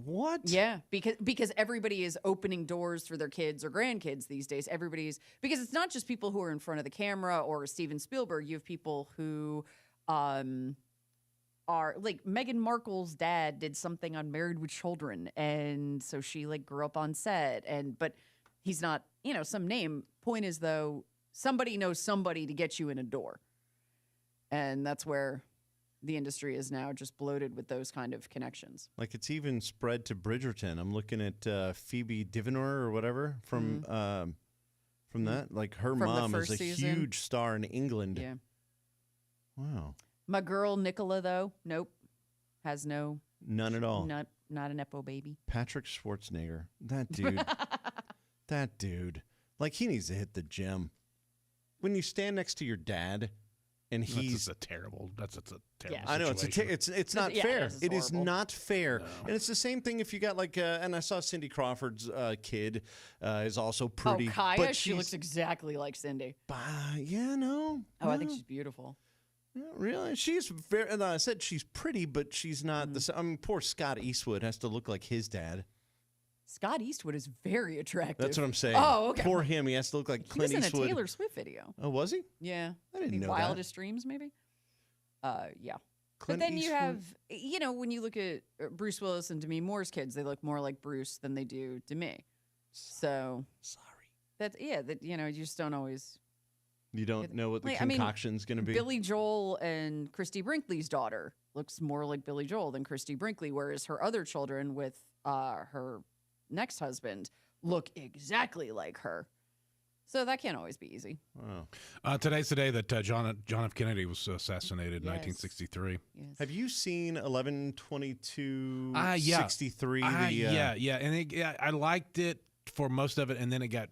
[SPEAKER 2] What?
[SPEAKER 5] Yeah, because everybody is opening doors for their kids or grandkids these days. Because it's not just people who are in front of the camera or Steven Spielberg. You have people who are like Meghan Markle's dad did something on Married with Children, and so she like grew up on set. But he's not, some name. Point is though, somebody knows somebody to get you in a door, and that's where the industry is now just bloated with those kind of connections.
[SPEAKER 2] Like it's even spread to Bridgerton. I'm looking at Phoebe Divinor or whatever from that. Like her
[SPEAKER 5] From the
[SPEAKER 2] mom is
[SPEAKER 5] first
[SPEAKER 2] a
[SPEAKER 5] season.
[SPEAKER 2] huge star in England.
[SPEAKER 5] Yeah.
[SPEAKER 2] Wow.
[SPEAKER 5] My girl Nicola though, nope, has no
[SPEAKER 2] None at all.
[SPEAKER 5] not a nepo baby.
[SPEAKER 2] Patrick Schwarzenegger. That dude. That dude. Like he needs to hit the gym. When you stand next to your dad and
[SPEAKER 4] That's
[SPEAKER 2] he's.
[SPEAKER 4] just a terrible. That's a terrible.
[SPEAKER 5] Yeah.
[SPEAKER 2] I know
[SPEAKER 4] situation.
[SPEAKER 2] it's not
[SPEAKER 5] Yeah,
[SPEAKER 2] fair.
[SPEAKER 5] it is. It's
[SPEAKER 2] It is
[SPEAKER 5] horrible.
[SPEAKER 2] not fair, and it's the same thing if you got like. And I saw Cindy Crawford's kid is also pretty.
[SPEAKER 5] Oh, Kaya,
[SPEAKER 2] but
[SPEAKER 5] she looks exactly like Cindy.
[SPEAKER 2] Yeah, no.
[SPEAKER 5] Oh, I think
[SPEAKER 2] no.
[SPEAKER 5] she's beautiful.
[SPEAKER 2] Yeah, really? She's very. And I said she's pretty, but she's not the. I mean, poor Scott Eastwood has to look like his dad.
[SPEAKER 5] Scott Eastwood is very attractive.
[SPEAKER 2] That's what I'm saying.
[SPEAKER 5] Oh, okay.
[SPEAKER 2] Poor him. He has to look like
[SPEAKER 5] He was
[SPEAKER 2] Clint
[SPEAKER 5] in a
[SPEAKER 2] Eastwood.
[SPEAKER 5] Taylor Swift video.
[SPEAKER 2] Oh, was he?
[SPEAKER 5] Yeah.
[SPEAKER 2] I didn't
[SPEAKER 5] think
[SPEAKER 2] know that.
[SPEAKER 5] Wildest Dreams, maybe? Yeah.
[SPEAKER 2] Clint
[SPEAKER 5] but then you
[SPEAKER 2] Eastwood?
[SPEAKER 5] have, when you look at Bruce Willis and Demi Moore's kids, they look more like Bruce than they do Demi. So
[SPEAKER 2] Sorry.
[SPEAKER 5] you just don't always.
[SPEAKER 2] You don't know what the
[SPEAKER 5] Like, I mean,
[SPEAKER 2] concoction's going to be.
[SPEAKER 5] Billy Joel and Christy Brinkley's daughter looks more like Billy Joel than Christy Brinkley, whereas her other children with her next husband look exactly like her. So that can't always be easy.
[SPEAKER 2] Wow.
[SPEAKER 4] Today's the day that John F. Kennedy was assassinated in
[SPEAKER 5] Yes.
[SPEAKER 4] 1963.
[SPEAKER 5] Yes.
[SPEAKER 2] Have you seen 11/22/63?
[SPEAKER 4] Yeah, and I liked it for most of it, and then it got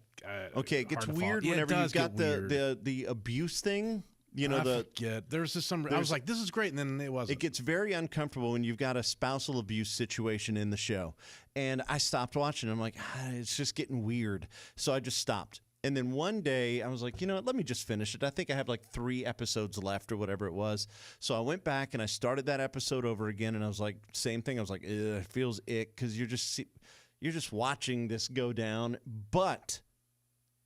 [SPEAKER 2] Okay, it gets
[SPEAKER 4] hard to follow.
[SPEAKER 2] weird
[SPEAKER 4] Yeah, it
[SPEAKER 2] whenever
[SPEAKER 4] does
[SPEAKER 2] you've got
[SPEAKER 4] get
[SPEAKER 2] the abuse thing. You know,
[SPEAKER 4] I forget. There's just some. I
[SPEAKER 2] there's-
[SPEAKER 4] was like, "This is great," and then it wasn't.
[SPEAKER 2] it gets very uncomfortable when you've got a spousal abuse situation in the show. And I stopped watching. I'm like, it's just getting weird. So I just stopped. And then one day I was like, you know what? Let me just finish it. I think I have like 3 episodes left or whatever it was. So I went back and I started that episode over again. And I was like, same thing. I was like, it feels ick because you're just watching this go down. But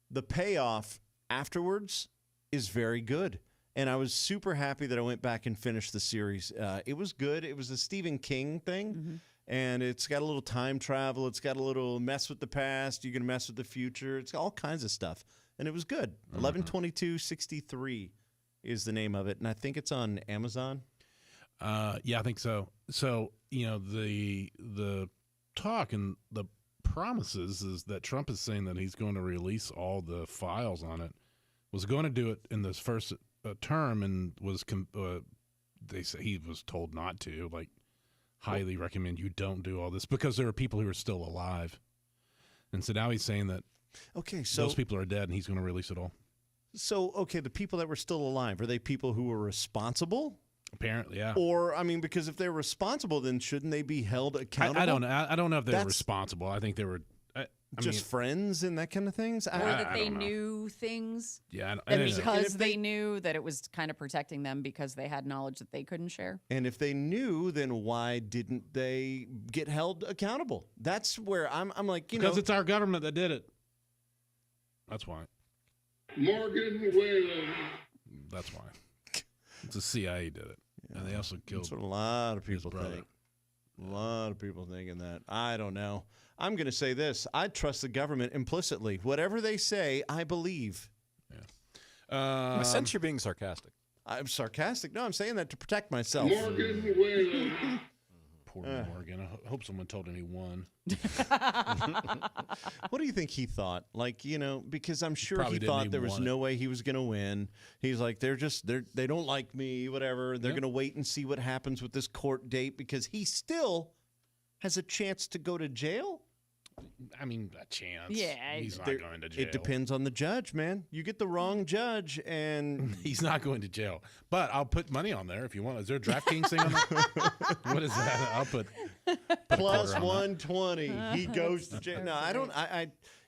[SPEAKER 2] the payoff afterwards is very good. And I was super happy that I went back and finished the series. It was good. It was a Stephen King thing. And it's got a little time travel. It's got a little mess with the past. You can mess with the future. It's got all kinds of stuff. And it was good. 11/22/63 is the name of it. And I think it's on Amazon.
[SPEAKER 4] Yeah, I think so. So the talk and the promises is that Trump is saying that he's going to release all the files on it. Was going to do it in this first term, and was they say he was told not to. Like, highly recommend you don't do all this because there are people who are still alive. And so now he's saying that
[SPEAKER 2] Okay, so
[SPEAKER 4] those people are dead, and he's going to release it all.
[SPEAKER 2] okay, the people that were still alive, are they people who were responsible?
[SPEAKER 4] Apparently, yeah.
[SPEAKER 2] Or, I mean, because if they're responsible, then shouldn't they be held accountable?
[SPEAKER 4] I don't know. I don't know if they're
[SPEAKER 2] That's-
[SPEAKER 4] responsible. I think they were
[SPEAKER 2] Just friends and that kind of things?
[SPEAKER 5] Or that they knew things.
[SPEAKER 4] Yeah,
[SPEAKER 5] And
[SPEAKER 4] I don't know.
[SPEAKER 5] because
[SPEAKER 2] if
[SPEAKER 5] they
[SPEAKER 2] they-
[SPEAKER 5] knew that it was kind of protecting them because they had knowledge that they couldn't share.
[SPEAKER 2] And if they knew, then why didn't they get held accountable? That's where I'm like,
[SPEAKER 4] Because it's our government that did it. That's why.
[SPEAKER 6] Morgan Whalen.
[SPEAKER 4] That's why. It's the CIA did it, and they also killed.
[SPEAKER 2] that's what a lot of
[SPEAKER 4] his
[SPEAKER 2] people
[SPEAKER 4] brother.
[SPEAKER 2] think. A lot of people thinking that. I don't know. I'm going to say this. I trust the government implicitly. Whatever they say, I believe.
[SPEAKER 7] I sense you're being sarcastic.
[SPEAKER 2] I'm sarcastic. No, I'm saying that to protect myself.
[SPEAKER 6] Morgan Whalen.
[SPEAKER 4] Poor Morgan. I hope someone told him he won.
[SPEAKER 2] What do you think he thought? Like, because I'm sure
[SPEAKER 4] probably
[SPEAKER 2] he
[SPEAKER 4] didn't
[SPEAKER 2] thought
[SPEAKER 4] even
[SPEAKER 2] there was
[SPEAKER 4] want it.
[SPEAKER 2] no way he was going to win. He's like, they don't like me, whatever. They're
[SPEAKER 4] Yep.
[SPEAKER 2] going to wait and see what happens with this court date because he still has a chance to go to jail.
[SPEAKER 4] I mean, a chance.
[SPEAKER 5] Yeah,
[SPEAKER 4] he's not
[SPEAKER 2] There-
[SPEAKER 4] going to jail.
[SPEAKER 2] It depends on the judge, man. You get the wrong judge and
[SPEAKER 4] He's not going to jail. But I'll put money on there if you want. Is there a DraftKings thing on that? What is that? I'll put
[SPEAKER 2] plus
[SPEAKER 4] quarter on that.
[SPEAKER 2] 120. He goes to jail. No, I don't.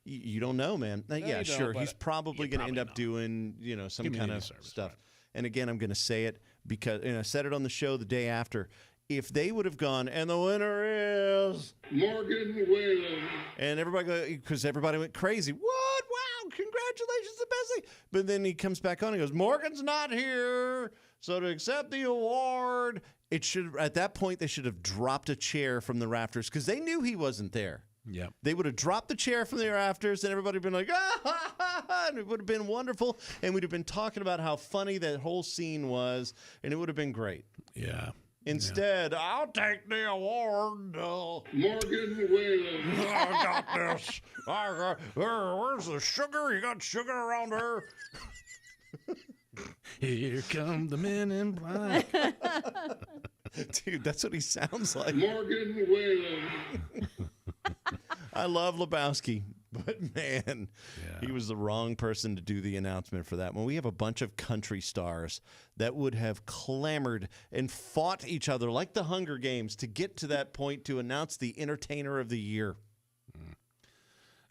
[SPEAKER 2] You don't know, man. Yeah,
[SPEAKER 4] you don't,
[SPEAKER 2] sure.
[SPEAKER 4] but
[SPEAKER 2] He's probably
[SPEAKER 4] you
[SPEAKER 2] going to end
[SPEAKER 4] probably
[SPEAKER 2] up
[SPEAKER 4] know.
[SPEAKER 2] doing, some kind
[SPEAKER 4] Community
[SPEAKER 2] of
[SPEAKER 4] service,
[SPEAKER 2] stuff.
[SPEAKER 4] right.
[SPEAKER 2] And again, I'm going to say it because, and I said it on the show the day after. If they would have gone, and the winner is,
[SPEAKER 6] Morgan Whalen.
[SPEAKER 2] and because everybody went crazy. What? Wow! Congratulations, the best thing. But then he comes back on and goes, Morgan's not here, so to accept the award, at that point they should have dropped a chair from the rafters because they knew he wasn't there.
[SPEAKER 4] Yeah.
[SPEAKER 2] They would have dropped the chair from the rafters, and everybody would have been like, ah, ha, ha, ha, and it would have been wonderful, and we'd have been talking about how funny that whole scene was, and it would have been great.
[SPEAKER 4] Yeah.
[SPEAKER 2] Instead, I'll take the award.
[SPEAKER 6] Morgan Whalen.
[SPEAKER 2] I got this. Where's the sugar? You got sugar around her?
[SPEAKER 4] Here come the men in black.
[SPEAKER 2] Dude, that's what he sounds like.
[SPEAKER 6] Morgan Whalen.
[SPEAKER 2] I love Lebowski, but But man, he was the wrong person to do the announcement for that one. We have a bunch of country stars that would have clamored and fought each other like the Hunger Games to get to that point to announce the Entertainer of the Year.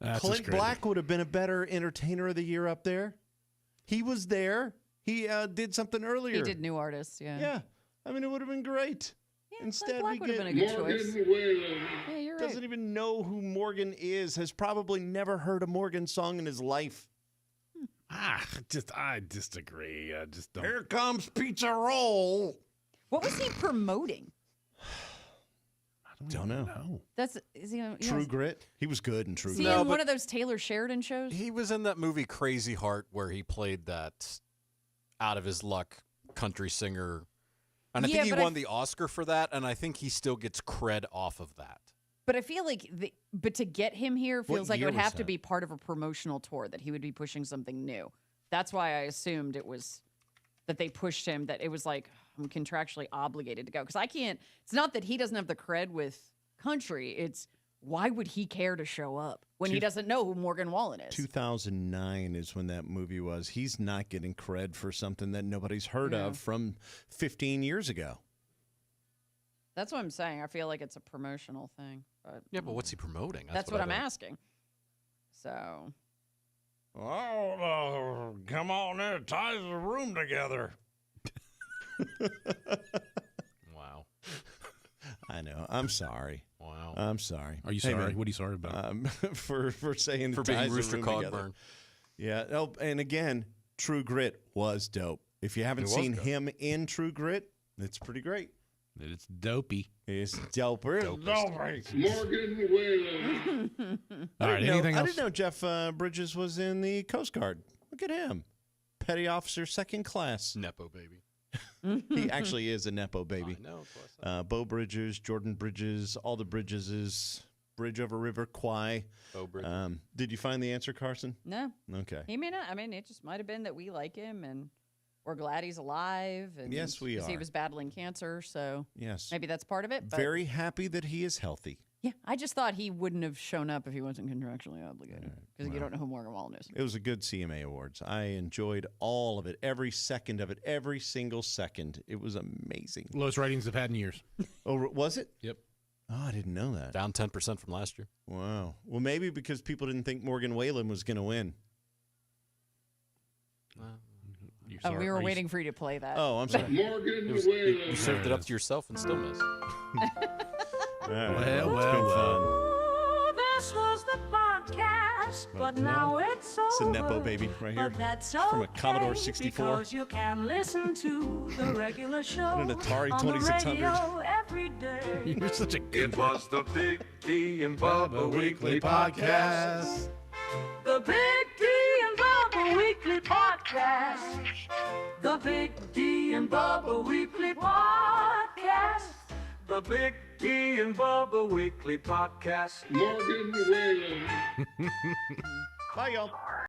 [SPEAKER 4] That's
[SPEAKER 2] Clint
[SPEAKER 4] crazy.
[SPEAKER 2] Black would have been a better Entertainer of the Year up there. He was there. He did something earlier.
[SPEAKER 5] He did New Artists, yeah.
[SPEAKER 2] Yeah. I mean, it would have been great.
[SPEAKER 5] Yeah,
[SPEAKER 2] Instead,
[SPEAKER 5] Clint Black
[SPEAKER 2] we
[SPEAKER 5] would have
[SPEAKER 2] get
[SPEAKER 5] been a good choice.
[SPEAKER 6] Morgan Whalen.
[SPEAKER 5] Yeah, you're right.
[SPEAKER 2] doesn't even know who Morgan is, has probably never heard a Morgan song in his life.
[SPEAKER 4] I disagree. I just don't.
[SPEAKER 2] Here comes Pizza Roll.
[SPEAKER 5] What was he promoting?
[SPEAKER 2] Don't know.
[SPEAKER 5] Is he
[SPEAKER 2] True Grit. He was good in True
[SPEAKER 5] Is he
[SPEAKER 2] Grit.
[SPEAKER 7] No,
[SPEAKER 5] in one
[SPEAKER 7] but-
[SPEAKER 5] of those Taylor Sheridan shows?
[SPEAKER 7] He was in that movie Crazy Heart where he played that out of his luck country singer. And I
[SPEAKER 5] Yeah,
[SPEAKER 7] think he
[SPEAKER 5] but I
[SPEAKER 7] won the Oscar for that, and I think he still gets cred off of that.
[SPEAKER 5] But I feel like, but to get him here feels like it
[SPEAKER 2] year
[SPEAKER 5] would
[SPEAKER 2] was
[SPEAKER 5] have to
[SPEAKER 2] that?
[SPEAKER 5] be part of a promotional tour, that he would be pushing something new. That's why I assumed it was that they pushed him, that it was like, I'm contractually obligated to go. Because I can't, it's not that he doesn't have the cred with country, it's why would he care to show up when he doesn't know who Morgan Wallen is?
[SPEAKER 2] 2009 is when that movie was. He's not getting cred for something that nobody's heard of from 15 years ago.
[SPEAKER 5] That's what I'm saying. I feel like it's a promotional thing. But
[SPEAKER 7] Yeah, but what's he promoting?
[SPEAKER 5] that's what
[SPEAKER 7] I
[SPEAKER 5] I'm
[SPEAKER 7] don't-
[SPEAKER 5] asking. So,
[SPEAKER 2] Oh, come on in. Ties the room together.
[SPEAKER 7] Wow.
[SPEAKER 2] I know. I'm sorry.
[SPEAKER 7] Wow.
[SPEAKER 2] I'm sorry.
[SPEAKER 4] Are you
[SPEAKER 2] Hey,
[SPEAKER 4] sorry?
[SPEAKER 2] man,
[SPEAKER 4] what are you sorry about?
[SPEAKER 2] for saying
[SPEAKER 7] For
[SPEAKER 2] ties
[SPEAKER 7] being
[SPEAKER 2] the
[SPEAKER 7] Rooster
[SPEAKER 2] room together.
[SPEAKER 7] Cogburn.
[SPEAKER 2] Yeah. Oh, and again, True Grit was dope. If you haven't
[SPEAKER 7] It was
[SPEAKER 2] seen
[SPEAKER 7] dope.
[SPEAKER 2] him in True Grit, it's pretty great.
[SPEAKER 4] It's dopey.
[SPEAKER 2] It's doper.
[SPEAKER 6] Morgan Whalen.
[SPEAKER 4] All right. Anything
[SPEAKER 2] I
[SPEAKER 4] else?
[SPEAKER 2] didn't know Jeff Bridges was in the Coast Guard. Look at him. Petty Officer Second Class.
[SPEAKER 7] Nepo baby.
[SPEAKER 2] He actually is a Nepo baby.
[SPEAKER 7] I know. That's what I said.
[SPEAKER 2] Bo Bridges, Jordan Bridges, all the Bridgeses, Bridge over River Kwai.
[SPEAKER 7] Bo Bridges.
[SPEAKER 2] Did you find the answer, Carson?
[SPEAKER 5] no.
[SPEAKER 2] Okay.
[SPEAKER 5] He may not. I mean, it just might have been that we like him and we're glad he's alive. And
[SPEAKER 2] Yes, we
[SPEAKER 5] 'cause He
[SPEAKER 2] are.
[SPEAKER 5] was battling cancer, so
[SPEAKER 2] Yes.
[SPEAKER 5] maybe that's part of it. But
[SPEAKER 2] Very happy that he is healthy.
[SPEAKER 5] yeah, I just thought he wouldn't have shown up if he wasn't contractually obligated because you don't know who Morgan Wallen is.
[SPEAKER 2] It was a good CMA Awards. I enjoyed all of it, every second of it, every single second. It was amazing.
[SPEAKER 4] Lowest ratings I've had in years.
[SPEAKER 2] Oh, was it?
[SPEAKER 4] Yep.
[SPEAKER 2] Oh, I didn't know that.
[SPEAKER 7] Down 10% from last year.
[SPEAKER 2] Wow. Well, maybe because people didn't think Morgan Whalen was going to win.
[SPEAKER 4] You
[SPEAKER 5] Oh,
[SPEAKER 4] sorry-
[SPEAKER 5] we
[SPEAKER 4] are
[SPEAKER 5] were
[SPEAKER 4] you-
[SPEAKER 5] waiting for you to play that.
[SPEAKER 2] Oh, I'm sorry.
[SPEAKER 6] Morgan
[SPEAKER 7] You
[SPEAKER 6] Whalen.
[SPEAKER 7] served it up to yourself and still missed.
[SPEAKER 2] All right.
[SPEAKER 4] Well,
[SPEAKER 2] It's been fun.
[SPEAKER 9] This was the podcast, but now it's over.
[SPEAKER 2] It's a Nepo baby right here.
[SPEAKER 9] But that's
[SPEAKER 2] From a
[SPEAKER 9] okay,
[SPEAKER 2] Commodore 64.
[SPEAKER 9] Because you can listen to the regular show
[SPEAKER 2] And an Atari
[SPEAKER 9] on the
[SPEAKER 2] 2600.
[SPEAKER 9] radio every day.
[SPEAKER 4] You're such a good
[SPEAKER 3] It was the Big D and Bubba Weekly Podcast.
[SPEAKER 9] The Big D and Bubba Weekly Podcast. The Big D and Bubba Weekly Podcast.
[SPEAKER 3] The Big D and Bubba Weekly Podcast.
[SPEAKER 6] Morgan Whalen.
[SPEAKER 2] Bye, y'all.